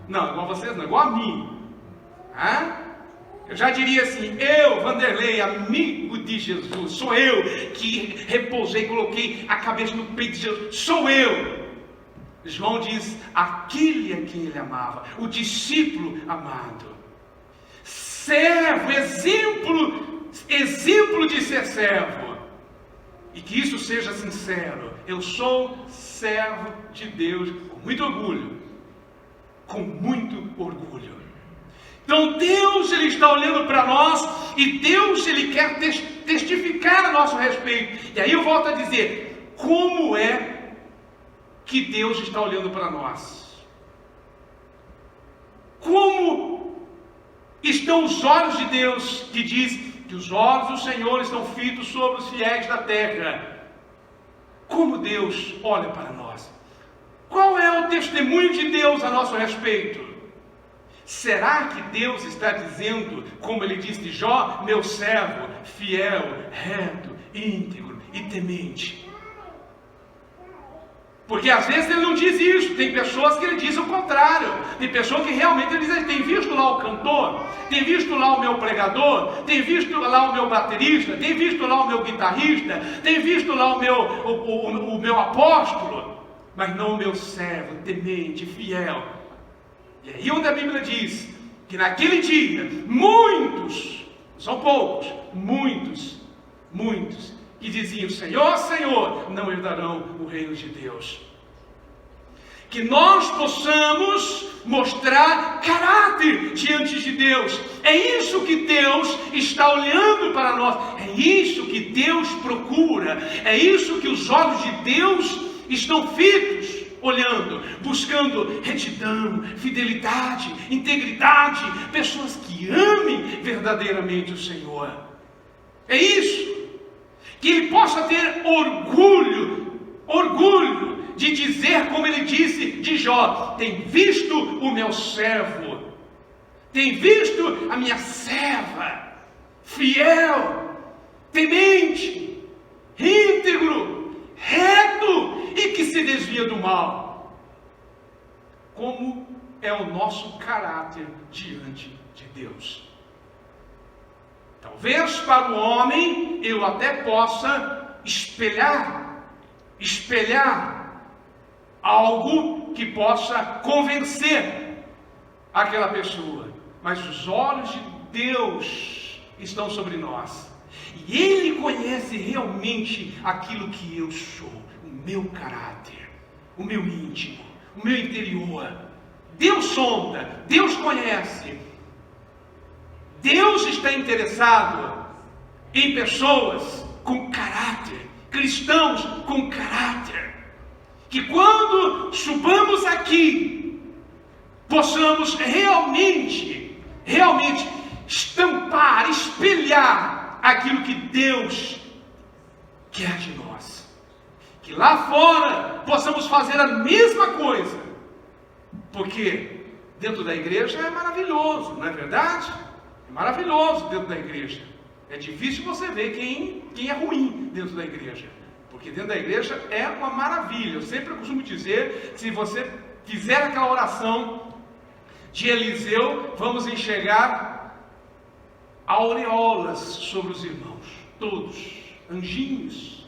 Não, igual a vocês não, igual a mim. Eu já diria assim: eu, Vanderlei, amigo de Jesus, sou eu que repousei, coloquei a cabeça no peito de Jesus, sou eu. João diz: aquele a quem ele amava, o discípulo amado, servo, exemplo de ser servo, e que isso seja sincero. Eu sou servo de Deus com muito orgulho, Então Deus, ele está olhando para nós, e Deus, ele quer testificar a nosso respeito. E aí eu volto a dizer: como é que Deus está olhando para nós? Como estão os olhos de Deus, que diz que os olhos do Senhor estão fitos sobre os fiéis da terra? Como Deus olha para nós? Qual é o testemunho de Deus a nosso respeito? Será que Deus está dizendo, como ele disse de Jó: meu servo, fiel, reto, íntegro e temente? Porque às vezes ele não diz isso. Tem pessoas que ele diz o contrário. Tem pessoas que realmente ele diz: tem visto lá o cantor? Tem visto lá o meu pregador? Tem visto lá o meu baterista? Tem visto lá o meu guitarrista? Tem visto lá o meu apóstolo? Mas não o meu servo, temente, fiel. E aí onde a Bíblia diz que naquele dia, muitos, são poucos, muitos, que diziam: Senhor, Senhor, não herdarão o reino de Deus. Que nós possamos mostrar caráter diante de Deus. É isso que Deus está olhando para nós. É isso que Deus procura. É isso que os olhos de Deus estão fitos, olhando, buscando retidão, fidelidade, integridade, pessoas que amem verdadeiramente o Senhor. É isso. Que ele possa ter orgulho de dizer como ele disse de Jó: tem visto o meu servo, tem visto a minha serva, fiel, temente, íntegro, reto e que se desvia do mal. Como é o nosso caráter diante de Deus? Talvez para o homem eu até possa espelhar algo que possa convencer aquela pessoa, mas os olhos de Deus estão sobre nós, e Ele conhece realmente aquilo que eu sou, o meu caráter, o meu íntimo, o meu interior. Deus sonda, Deus conhece. Deus está interessado em pessoas com caráter, cristãos com caráter, que quando subamos aqui, possamos realmente estampar, espelhar aquilo que Deus quer de nós. Que lá fora possamos fazer a mesma coisa, porque dentro da igreja é maravilhoso, não é verdade? É maravilhoso dentro da igreja. É difícil você ver quem é ruim dentro da igreja, porque dentro da igreja é uma maravilha. Eu sempre costumo dizer que se você fizer aquela oração de Eliseu, vamos enxergar aureolas sobre os irmãos, todos, anjinhos.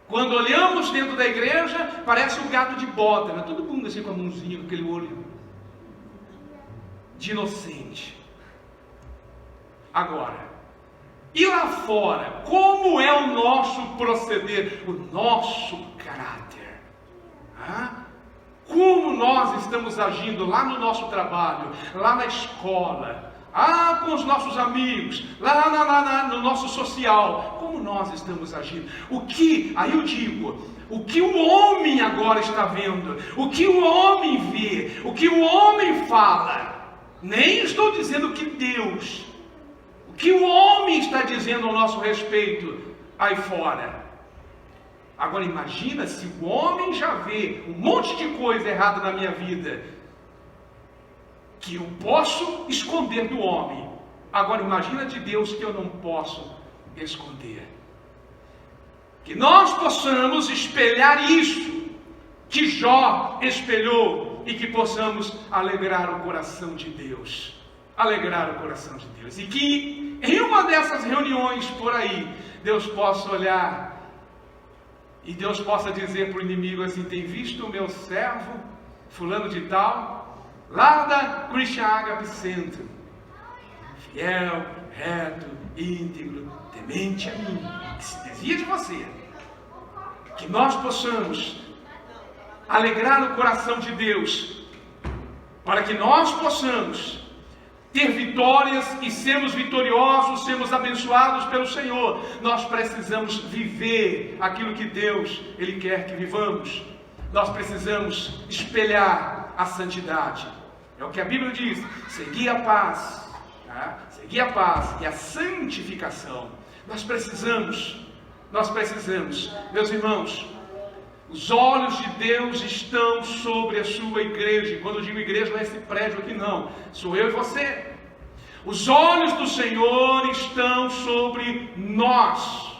Quando olhamos dentro da igreja, parece um gato de bota, né? Todo mundo assim com a mãozinha, com aquele olho de inocente. Agora, e lá fora, como é o nosso proceder, o nosso caráter? Como nós estamos agindo lá no nosso trabalho, lá na escola, com os nossos amigos, lá no nosso social, como nós estamos agindo? Aí eu digo, o que o homem agora está vendo, o que o homem vê, o que o homem fala, nem estou dizendo que Deus, o que o homem está dizendo ao nosso respeito aí fora. Agora imagina se o homem já vê um monte de coisa errada na minha vida, que eu posso esconder do homem. Agora imagina de Deus, que eu não posso esconder. Que nós possamos espelhar isso que Jó espelhou, e que possamos alegrar o coração de Deus. Alegrar o coração de Deus. E que em uma dessas reuniões por aí, Deus possa olhar e Deus possa dizer para o inimigo assim: tem visto o meu servo, fulano de tal, lá da Christian Agape Center, fiel, reto, íntegro, temente a mim, que se desvia de você. Que nós possamos alegrar o coração de Deus, para que nós possamos ter vitórias e sermos vitoriosos, sermos abençoados pelo Senhor. Nós precisamos viver aquilo que Deus Ele quer que vivamos. Nós precisamos espelhar a santidade. É o que a Bíblia diz: segui a paz, segui a paz e a santificação. Nós precisamos, meus irmãos, os olhos de Deus estão sobre a sua igreja. E quando eu digo igreja, não é esse prédio aqui não, sou eu e você. Os olhos do Senhor estão sobre nós.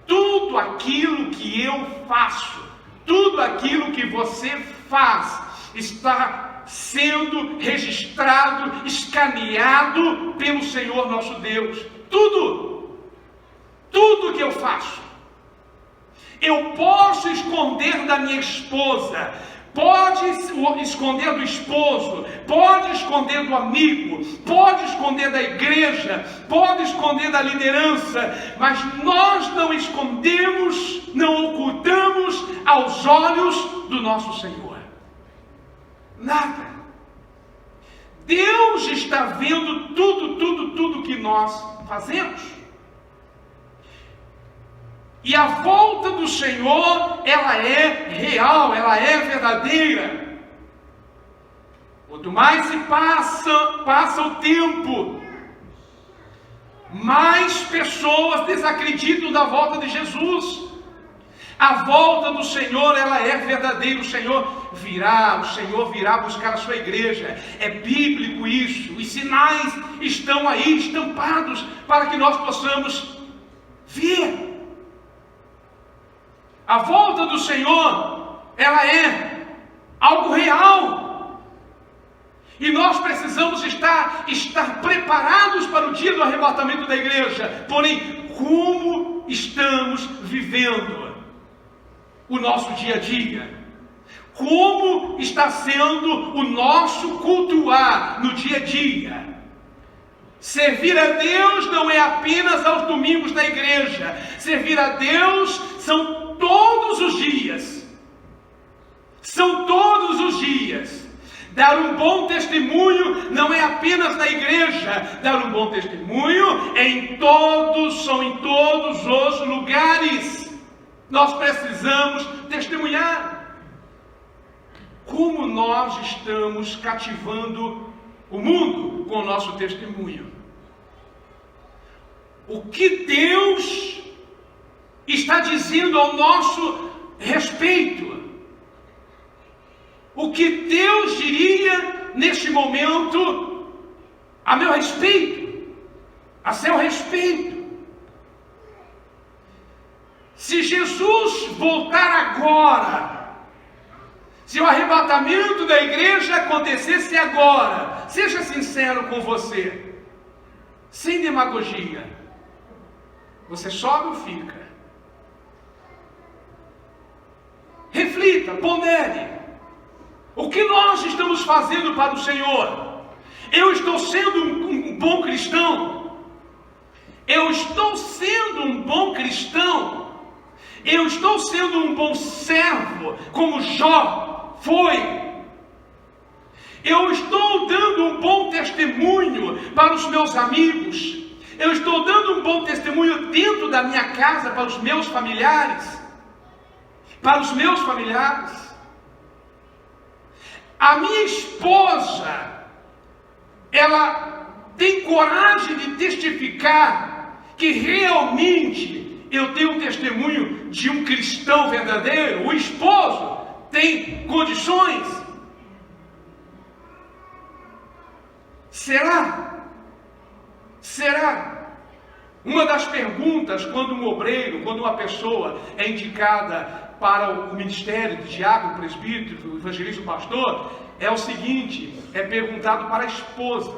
Tudo aquilo que eu faço, tudo aquilo que você faz, está sendo registrado, escaneado pelo Senhor nosso Deus. Tudo que eu faço. Eu posso esconder da minha esposa, pode esconder do esposo, pode esconder do amigo, pode esconder da igreja, pode esconder da liderança, mas nós não escondemos, não ocultamos aos olhos do nosso Senhor. Nada. Deus está vendo tudo que nós fazemos. E a volta do Senhor, ela é real, ela é verdadeira. Quanto mais se passa o tempo, mais pessoas desacreditam da volta de Jesus. A volta do Senhor, ela é verdadeira. O Senhor virá buscar a sua igreja. É bíblico isso. Os sinais estão aí estampados para que nós possamos ver. A volta do Senhor, ela é algo real. E nós precisamos estar preparados para o dia do arrebatamento da igreja. Porém, como estamos vivendo o nosso dia a dia? Como está sendo o nosso cultuar no dia a dia? Servir a Deus não é apenas aos domingos da igreja. Servir a Deus são todos os dias. São todos os dias. Dar um bom testemunho não é apenas na igreja. Dar um bom testemunho são em todos os lugares. Nós precisamos testemunhar. Como nós estamos cativando o mundo com o nosso testemunho? O que Deus está dizendo ao nosso respeito? O que Deus diria neste momento a meu respeito, a seu respeito? Se Jesus voltar agora, se o arrebatamento da igreja acontecesse agora, seja sincero com você, sem demagogia, você sobe ou fica? Reflita, pondere. O que nós estamos fazendo para o Senhor? Eu estou sendo um bom cristão? Eu estou sendo um bom cristão? Eu estou sendo um bom servo, como Jó foi? Eu estou dando um bom testemunho para os meus amigos? Eu estou dando um bom testemunho dentro da minha casa para os meus familiares? Para os meus familiares? A minha esposa, ela tem coragem de testificar que realmente eu tenho um testemunho de um cristão verdadeiro? O esposo tem condições? Será? Será? Uma das perguntas, quando uma pessoa é indicada para o ministério de diácono, presbítero, evangelista, pastor, é o seguinte: é perguntado para a esposa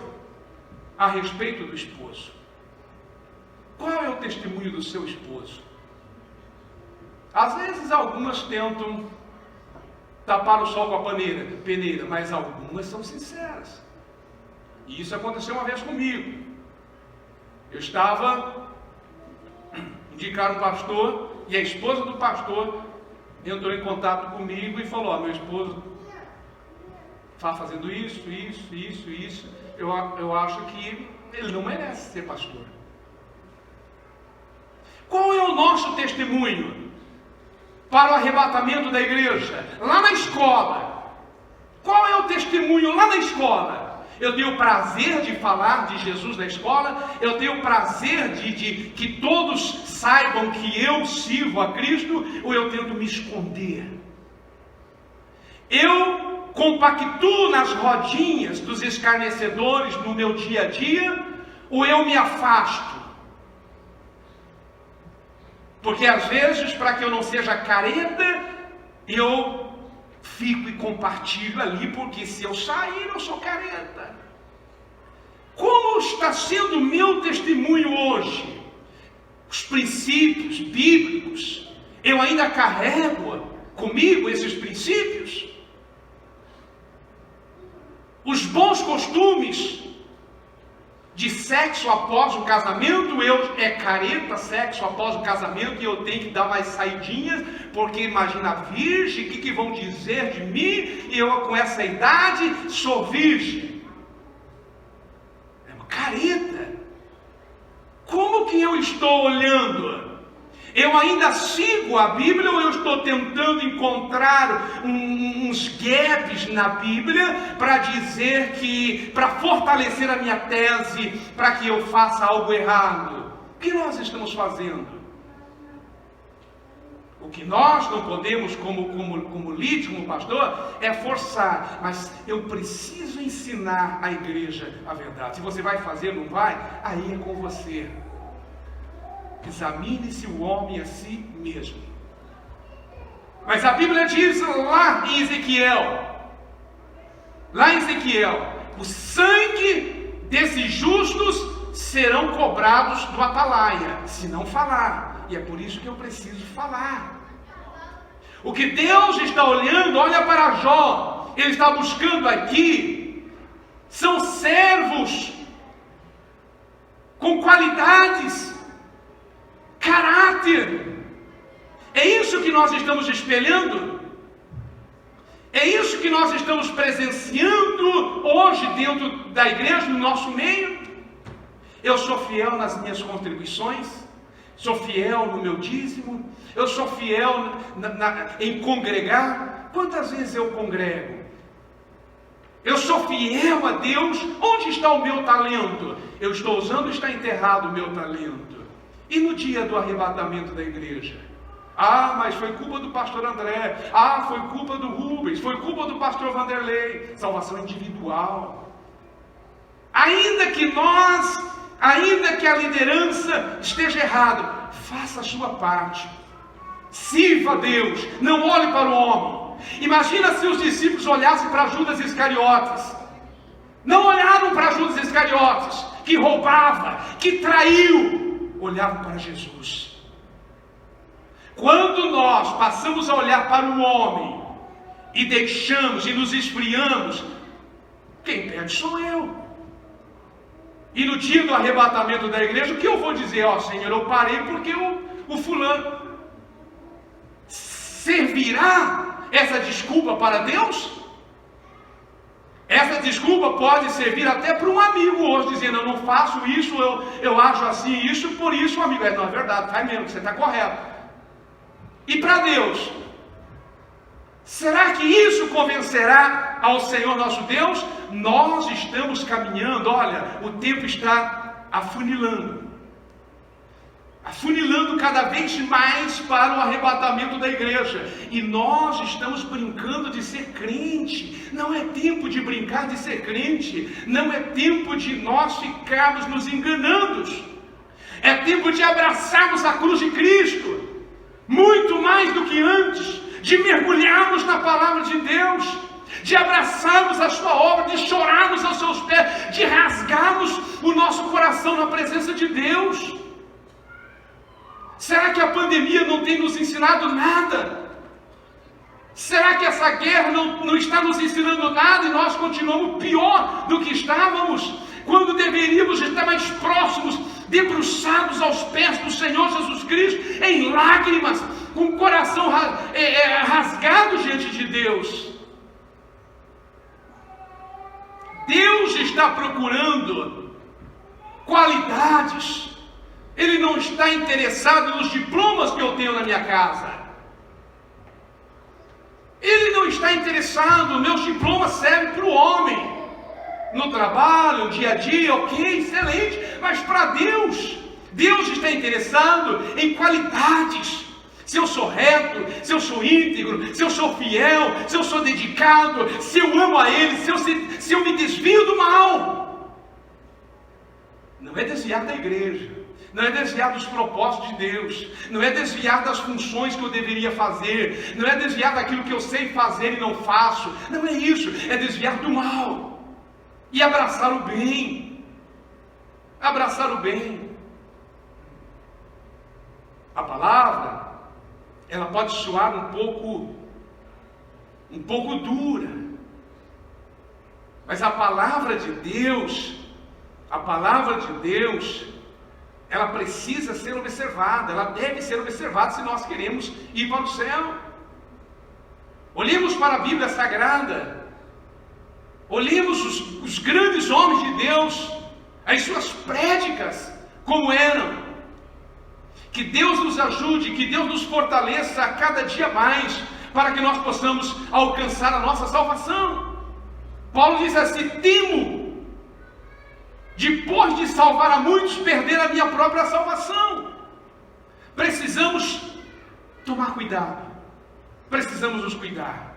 a respeito do esposo. Qual é o testemunho do seu esposo? Às vezes algumas tentam tapar o sol com a peneira, mas algumas são sinceras. E isso aconteceu uma vez comigo. Eu estava indicando um pastor e a esposa do pastor entrou em contato comigo e falou: meu esposo está fazendo isso. Eu acho que ele não merece ser pastor. Qual é o nosso testemunho para o arrebatamento da igreja? Lá na escola. Qual é o testemunho lá na escola? Eu tenho prazer de falar de Jesus na escola? Eu tenho prazer de que todos saibam que eu sirvo a Cristo? Ou eu tento me esconder? Eu compactuo nas rodinhas dos escarnecedores no meu dia a dia? Ou eu me afasto? Porque às vezes, para que eu não seja careta, eu fico e compartilho ali, porque se eu sair, eu sou careta. Como está sendo o meu testemunho hoje? Os princípios bíblicos, eu ainda carrego comigo esses princípios? Os bons costumes de sexo após o casamento, é careta sexo após o casamento e eu tenho que dar mais saidinhas, porque imagina a virgem, o que vão dizer de mim? E eu com essa idade sou virgem. É uma careta. Como que eu estou olhando? Eu ainda sigo a Bíblia ou eu estou tentando encontrar uns gaps na Bíblia para dizer que, para fortalecer a minha tese, para que eu faça algo errado? O que nós estamos fazendo? O que nós não podemos, como líder, como pastor, é forçar. Mas eu preciso ensinar a igreja a verdade. Se você vai fazer ou não vai, aí é com você. Examine-se o homem a si mesmo. Mas a Bíblia diz lá em Ezequiel, o sangue desses justos serão cobrados do atalaia, se não falar. E é por isso que eu preciso falar. O que Deus está olhando, olha para Jó, Ele está buscando aqui, são servos com qualidades, caráter. É isso que nós estamos espelhando? É isso que nós estamos presenciando hoje dentro da igreja, no nosso meio? Eu sou fiel nas minhas contribuições? Sou fiel no meu dízimo? Eu sou fiel em congregar? Quantas vezes eu congrego? Eu sou fiel a Deus? Onde está o meu talento? Eu estou usando, está enterrado o meu talento. E no dia do arrebatamento da igreja? Ah, mas foi culpa do pastor André. Ah, foi culpa do Rubens. Foi culpa do pastor Vanderlei. Salvação individual. Ainda que a liderança esteja errada, faça a sua parte. Sirva a Deus. Não olhe para o homem. Imagina se os discípulos olhassem para Judas Iscariotes. Não olharam para Judas Iscariotes, que roubava, que traiu. Olhavam para Jesus. Quando nós passamos a olhar para o homem e deixamos e nos esfriamos, quem perde sou eu. E no dia do arrebatamento da igreja, o que eu vou dizer? Ó, Senhor, eu parei porque o fulano. Servirá essa desculpa para Deus? Essa desculpa pode servir até para um amigo hoje, dizendo, eu não faço isso, eu acho assim, isso, por isso, amigo. Não é verdade, faz mesmo, você está correto. E para Deus, será que isso convencerá ao Senhor nosso Deus? Nós estamos caminhando, olha, o tempo está afunilando cada vez mais para o arrebatamento da igreja, e nós estamos brincando de ser crente. Não é tempo de brincar de ser crente, não é tempo de nós ficarmos nos enganando, é tempo de abraçarmos a cruz de Cristo, muito mais do que antes, de mergulharmos na palavra de Deus, de abraçarmos a sua obra, de chorarmos aos seus pés, de rasgarmos o nosso coração na presença de Deus. Será que a pandemia não tem nos ensinado nada? Será que essa guerra não está nos ensinando nada e nós continuamos pior do que estávamos? Quando deveríamos estar mais próximos, debruçados aos pés do Senhor Jesus Cristo, em lágrimas, com o coração rasgado diante de Deus. Deus está procurando qualidades. Ele não está interessado nos diplomas que eu tenho na minha casa. Ele não está interessado, meus diplomas servem para o homem. No trabalho, no dia a dia, ok, excelente. Mas para Deus, Deus está interessado em qualidades. Se eu sou reto, se eu sou íntegro, se eu sou fiel, se eu sou dedicado, se eu amo a Ele, se eu me desvio do mal. Não é desviar da igreja, não é desviar dos propósitos de Deus, não é desviar das funções que eu deveria fazer, não é desviar daquilo que eu sei fazer e não faço. Não é isso, é desviar do mal e abraçar o bem. Abraçar o bem. A palavra, ela pode soar um pouco dura, mas a palavra de Deus, ela precisa ser observada, ela deve ser observada se nós queremos ir para o céu. Olhemos para a Bíblia Sagrada, olhemos os grandes homens de Deus, as suas prédicas, como eram. Que Deus nos ajude, que Deus nos fortaleça a cada dia mais, para que nós possamos alcançar a nossa salvação. Paulo diz assim: temo, depois de salvar a muitos, perder a minha própria salvação. Precisamos tomar cuidado. Precisamos nos cuidar.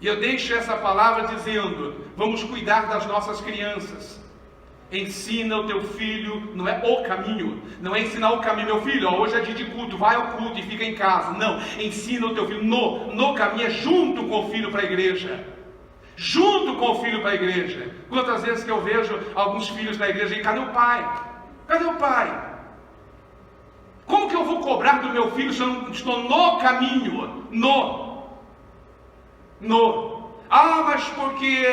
E eu deixo essa palavra dizendo: vamos cuidar das nossas crianças. Ensina o teu filho, não é o caminho, não é ensinar o caminho, meu filho, ó, hoje é dia de culto, vai ao culto e fica em casa. Não, ensina o teu filho no caminho, é junto com o filho para a igreja. Junto com o filho para a igreja. Quantas vezes que eu vejo alguns filhos da igreja e cadê o pai? Cadê o pai? Como que eu vou cobrar do meu filho se eu não estou no caminho? Mas porque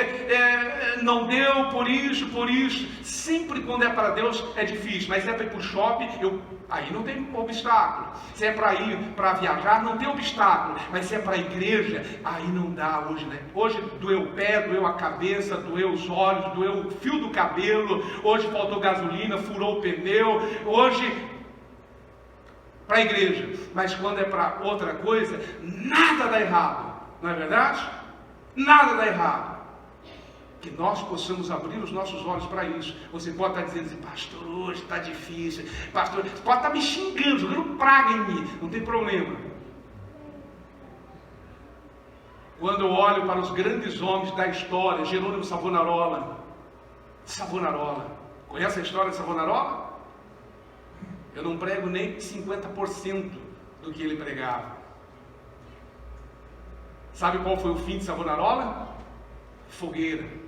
não deu por isso. Sempre quando é para Deus é difícil, mas é para ir para o shopping, aí não tem obstáculo. Se é para ir para viajar, não tem obstáculo. Mas se é para a igreja, aí não dá hoje, né? Hoje doeu o pé, doeu a cabeça, doeu os olhos, doeu o fio do cabelo, hoje faltou gasolina, furou o pneu, hoje para a igreja. Mas quando é para outra coisa, nada dá errado, não é verdade? Nada dá errado. Que nós possamos abrir os nossos olhos para isso. Você pode estar dizendo assim: pastor, hoje está difícil. Pastor, você pode estar me xingando, jogando praga em mim. Não tem problema. Quando eu olho para os grandes homens da história, Jerônimo Savonarola. Conhece a história de Savonarola? Eu não prego nem 50% do que ele pregava. Sabe qual foi o fim de Savonarola? Fogueira.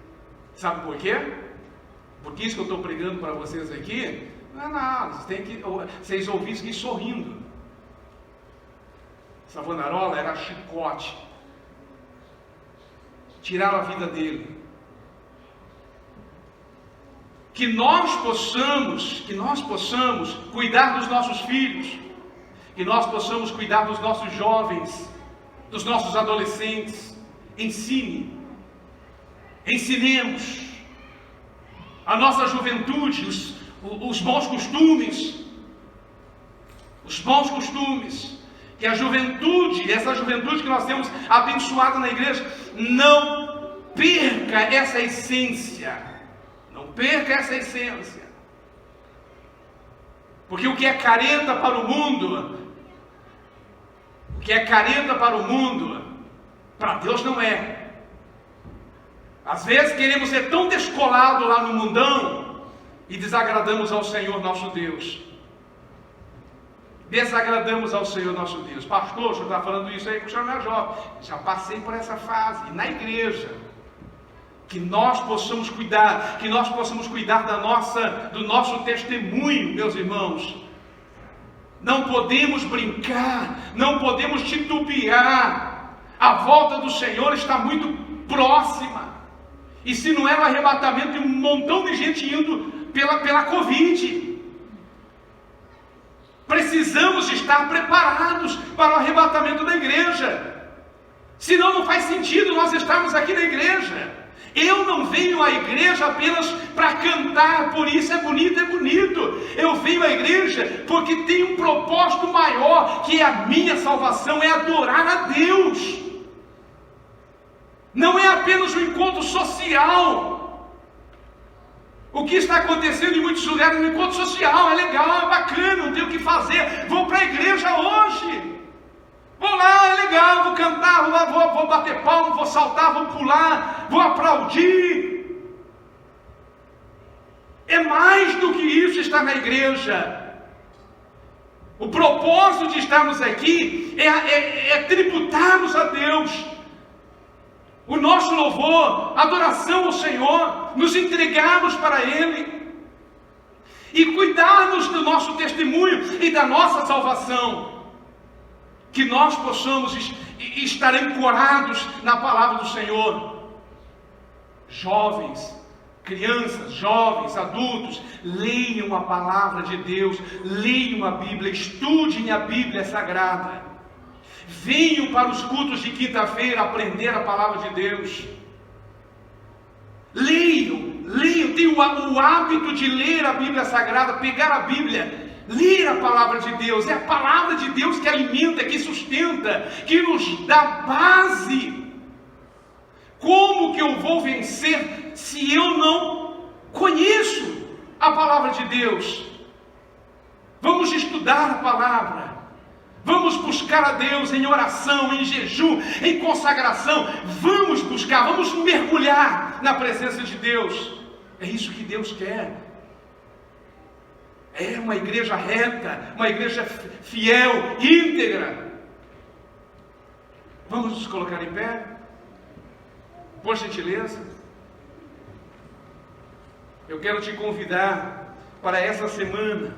Sabe por quê? Porque isso que eu estou pregando para vocês aqui, não é nada. Vocês ouviram isso aqui sorrindo. Savonarola era chicote. Tiraram a vida dele. Que nós possamos cuidar dos nossos filhos. Que nós possamos cuidar dos nossos jovens, dos nossos adolescentes. Ensinemos a nossa juventude os bons costumes. Que a juventude, essa juventude que nós temos abençoada na igreja, não perca essa essência. Não perca essa essência. Porque o que é careta para o mundo, para Deus não é. Às vezes queremos ser tão descolados lá no mundão e desagradamos ao Senhor nosso Deus. Pastor, o senhor está falando isso aí porque o senhor não é jovem. Já passei por essa fase. E na igreja, que nós possamos cuidar do nosso testemunho, meus irmãos. Não podemos brincar, não podemos titubear. A volta do Senhor está muito próxima. E se não é no arrebatamento, tem um montão de gente indo pela Covid. Precisamos estar preparados para o arrebatamento da igreja. Senão não faz sentido nós estarmos aqui na igreja. Eu não venho à igreja apenas para cantar, por isso é bonito. Eu venho à igreja porque tem um propósito maior, que é a minha salvação, é adorar a Deus. Não é apenas um encontro social. O que está acontecendo em muitos lugares é um encontro social, é legal, é bacana, não tenho o que fazer, vou para a igreja hoje. Vou lá, é legal, vou cantar, vou bater palma, vou saltar, vou pular, vou aplaudir. É mais do que isso estar na igreja. O propósito de estarmos aqui é tributarmos a Deus o nosso louvor, adoração ao Senhor, nos entregarmos para Ele e cuidarmos do nosso testemunho e da nossa salvação. Que nós possamos estar ancorados na palavra do Senhor. Jovens, crianças, jovens, adultos, leiam a palavra de Deus, leiam a Bíblia, estudem a Bíblia Sagrada. Venham para os cultos de quinta-feira aprender a palavra de Deus. Leiam, tenham o hábito de ler a Bíblia Sagrada, pegar a Bíblia, ler a palavra de Deus. É a palavra de Deus que alimenta, que sustenta, que nos dá base. Como que eu vou vencer se eu não conheço a palavra de Deus? Vamos estudar a palavra. Vamos buscar a Deus em oração, em jejum, em consagração. Vamos buscar, vamos mergulhar na presença de Deus. É isso que Deus quer. É uma igreja reta, uma igreja fiel, íntegra. Vamos nos colocar em pé? Por gentileza. Eu quero te convidar para essa semana,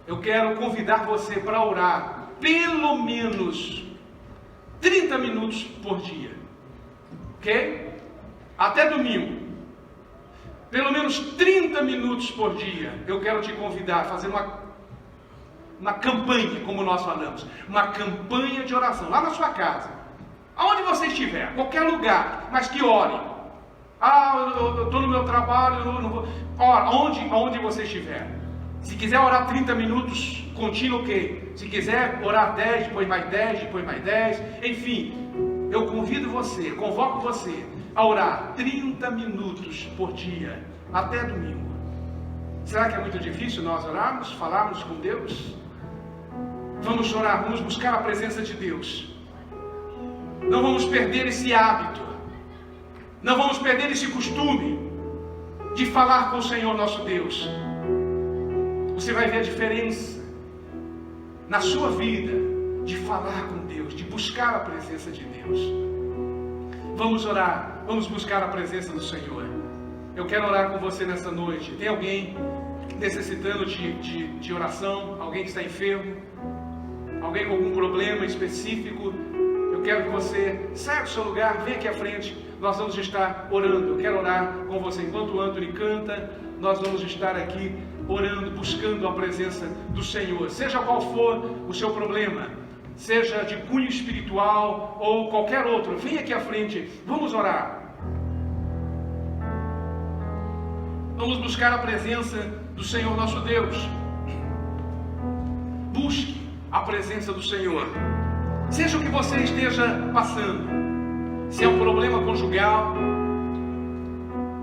eu quero convidar você para orar pelo menos 30 minutos por dia, ok? Até domingo, pelo menos 30 minutos por dia. Eu quero te convidar a fazer uma campanha, como nós falamos, uma campanha de oração, lá na sua casa, aonde você estiver, qualquer lugar, mas que ore. Eu estou no meu trabalho, eu não vou. Ora, onde você estiver. Se quiser orar 30 minutos contínuo, ok. Se quiser orar 10, depois mais 10, depois mais 10, enfim, eu convido você, convoco você a orar 30 minutos por dia, até domingo. Será que é muito difícil nós orarmos, falarmos com Deus? Vamos orar, vamos buscar a presença de Deus. Não vamos perder esse hábito, não vamos perder esse costume de falar com o Senhor nosso Deus. Você vai ver a diferença na sua vida de falar com Deus, de buscar a presença de Deus. Vamos orar, vamos buscar a presença do Senhor. Eu quero orar com você nessa noite. Tem alguém necessitando de oração? Alguém que está enfermo? Alguém com algum problema específico? Eu quero que você saia do seu lugar, venha aqui à frente. Nós vamos estar orando. Eu quero orar com você. Enquanto o Anthony canta, nós vamos estar aqui orando, buscando a presença do Senhor. Seja qual for o seu problema, seja de cunho espiritual ou qualquer outro, venha aqui à frente. Vamos orar. Vamos buscar a presença do Senhor nosso Deus. Busque a presença do Senhor. Seja o que você esteja passando, se é um problema conjugal,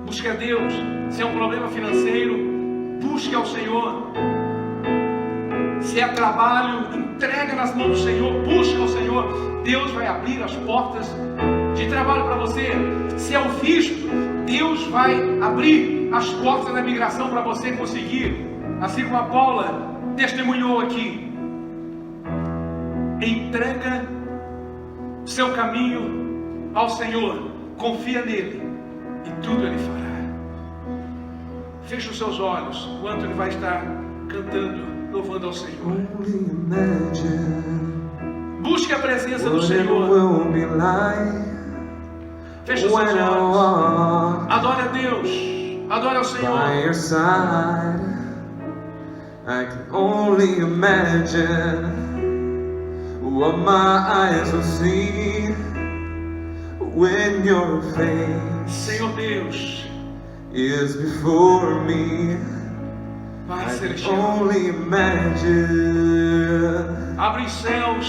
busque a Deus. Se é um problema financeiro, busque ao Senhor. Se é trabalho, entrega nas mãos do Senhor, busque ao Senhor. Deus vai abrir as portas de trabalho para você. Se é o visto, Deus vai abrir as portas da migração para você conseguir, assim como a Paula testemunhou aqui. Entrega seu caminho ao Senhor, confia nele e tudo ele fará. Feche os seus olhos enquanto ele vai estar cantando, louvando ao Senhor. Busque a presença do Senhor. Feche os seus olhos. Adore a Deus. Adore ao Senhor.
I can only imagine what my eyes will see when your face,
Senhor Deus,
is before me.
Pai
I can
celestial,
only imagine.
abre os céus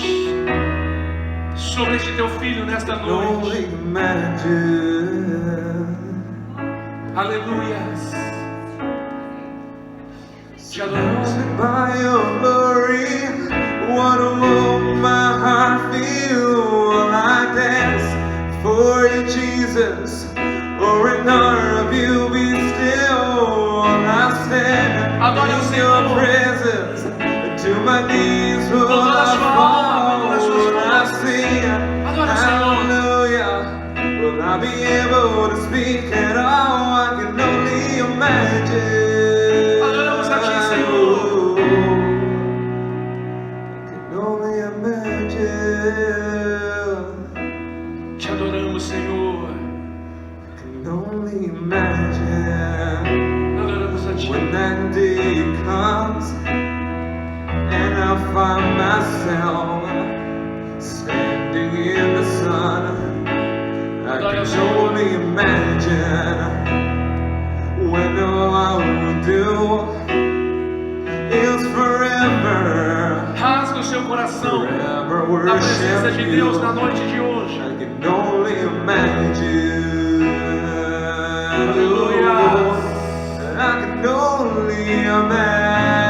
sobre este teu filho nesta
Only
noite.
imagine.
Aleluia. Te adoramos, Senhor.
By your glory, what will my heart feel? Will I dance for you, Jesus? Or in honor of you be still? Will I stand
Adore ao
in your
Senhor.
presence? To my knees will
Com toda a
I
sua alma, com todas as
fall?
suas
Will I
forças.
sing
Adore ao Senhor.
hallelujah? Will I be able to speak at all? I can only imagine.
Adoramos a Ti, Senhor.
Only imagine.
Te adoramos, Senhor.
Can only imagine
Adoramos a Ti.
when that day comes and I find myself standing in the sun. I can only imagine when all I will do is forever.
Rasga o seu coração
Forever
na presença
worship
de Deus
you.
na noite de hoje.
I can only imagine.
Aleluia.
I can only imagine.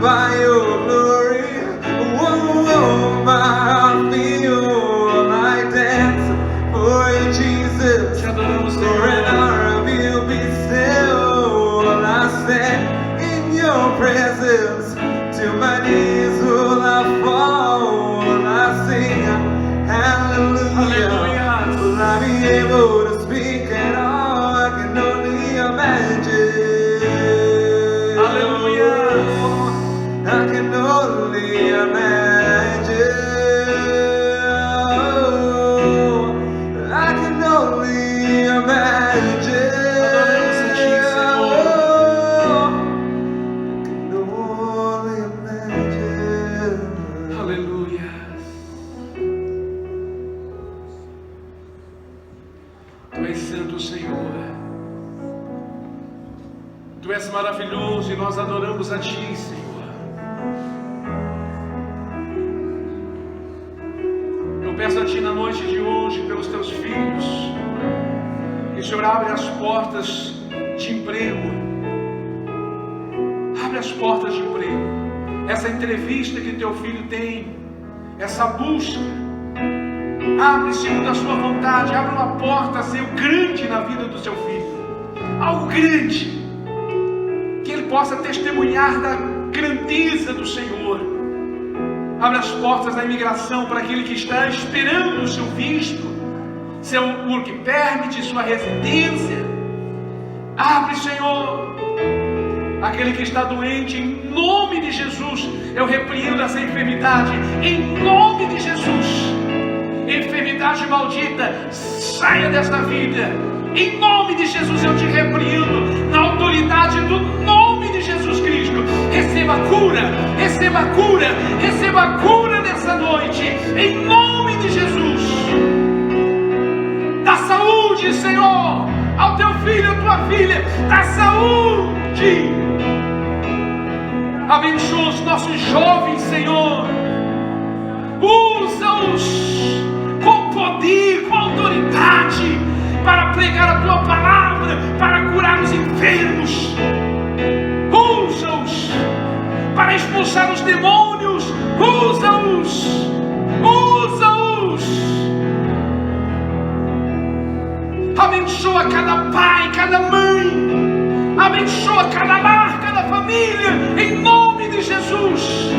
by your glory. Whoa, whoa, my heart feel like dance for you, Jesus.
Te adoramos,
For
Senhor.
an hour of you be still while I stand in your presence. To my knees will I fall, will I sing hallelujah.
Hallelujah.
Will I be able to speak at all? I can only imagine.
Hallelujah.
I can only imagine. I can only imagine.
Adoramos a Ti, Senhor.
I can only imagine.
Aleluia. Tu és santo, Senhor. Tu és maravilhoso e nós adoramos a Ti, Senhor. Eu peço a Ti na noite de hoje pelos Teus filhos, que o Senhor abre as portas de emprego. Abre as portas de emprego. Essa entrevista que Teu filho tem, essa busca, abre segundo a Sua vontade, abre uma porta, Senhor, grande na vida do Seu filho. Algo grande. Que ele possa testemunhar da grandeza do Senhor. Abre as portas da imigração para aquele que está esperando o seu visto, seu work permit, sua residência. Abre, Senhor, aquele que está doente, em nome de Jesus, eu repreendo essa enfermidade, em nome de Jesus. Enfermidade maldita, saia desta vida. Em nome de Jesus eu te repreendo, na autoridade do nome de Jesus Cristo. Receba cura, receba cura, receba cura nessa noite, em nome de Jesus. Dá saúde, Senhor, ao teu filho, à tua filha, dá saúde. Abençoa os nossos jovens, Senhor. Usa-os com poder, com autoridade, para pregar a Tua palavra, para curar os enfermos. Usa-os para expulsar os demônios. Usa-os, usa-os. Abençoa cada pai, cada mãe. Abençoa cada lar, cada família, em nome de Jesus.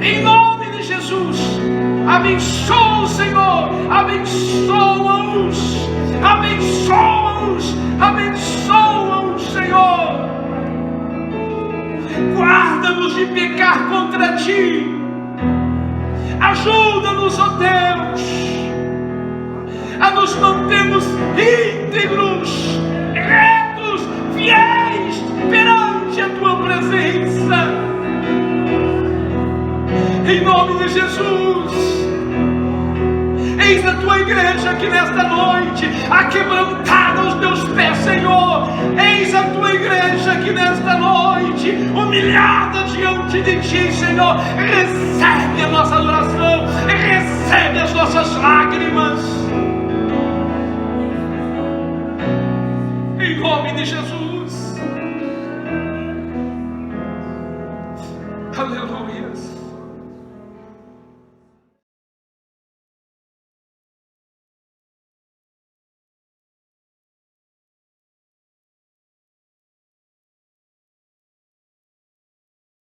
Em nome de Jesus. Abençoa, Senhor. Abençoa-os. Abençoa-os, abençoa-os, Senhor. Guarda-nos de pecar contra Ti. Ajuda-nos, ó Deus, a nos mantermos íntegros, retos, fiéis perante a Tua presença. Em nome de Jesus. Eis a Tua igreja aqui nesta noite, aquebrantada aos Teus pés, Senhor. Eis a Tua igreja aqui nesta noite, humilhada diante de Ti, Senhor. Recebe a nossa adoração, recebe as nossas lágrimas. Em nome de Jesus.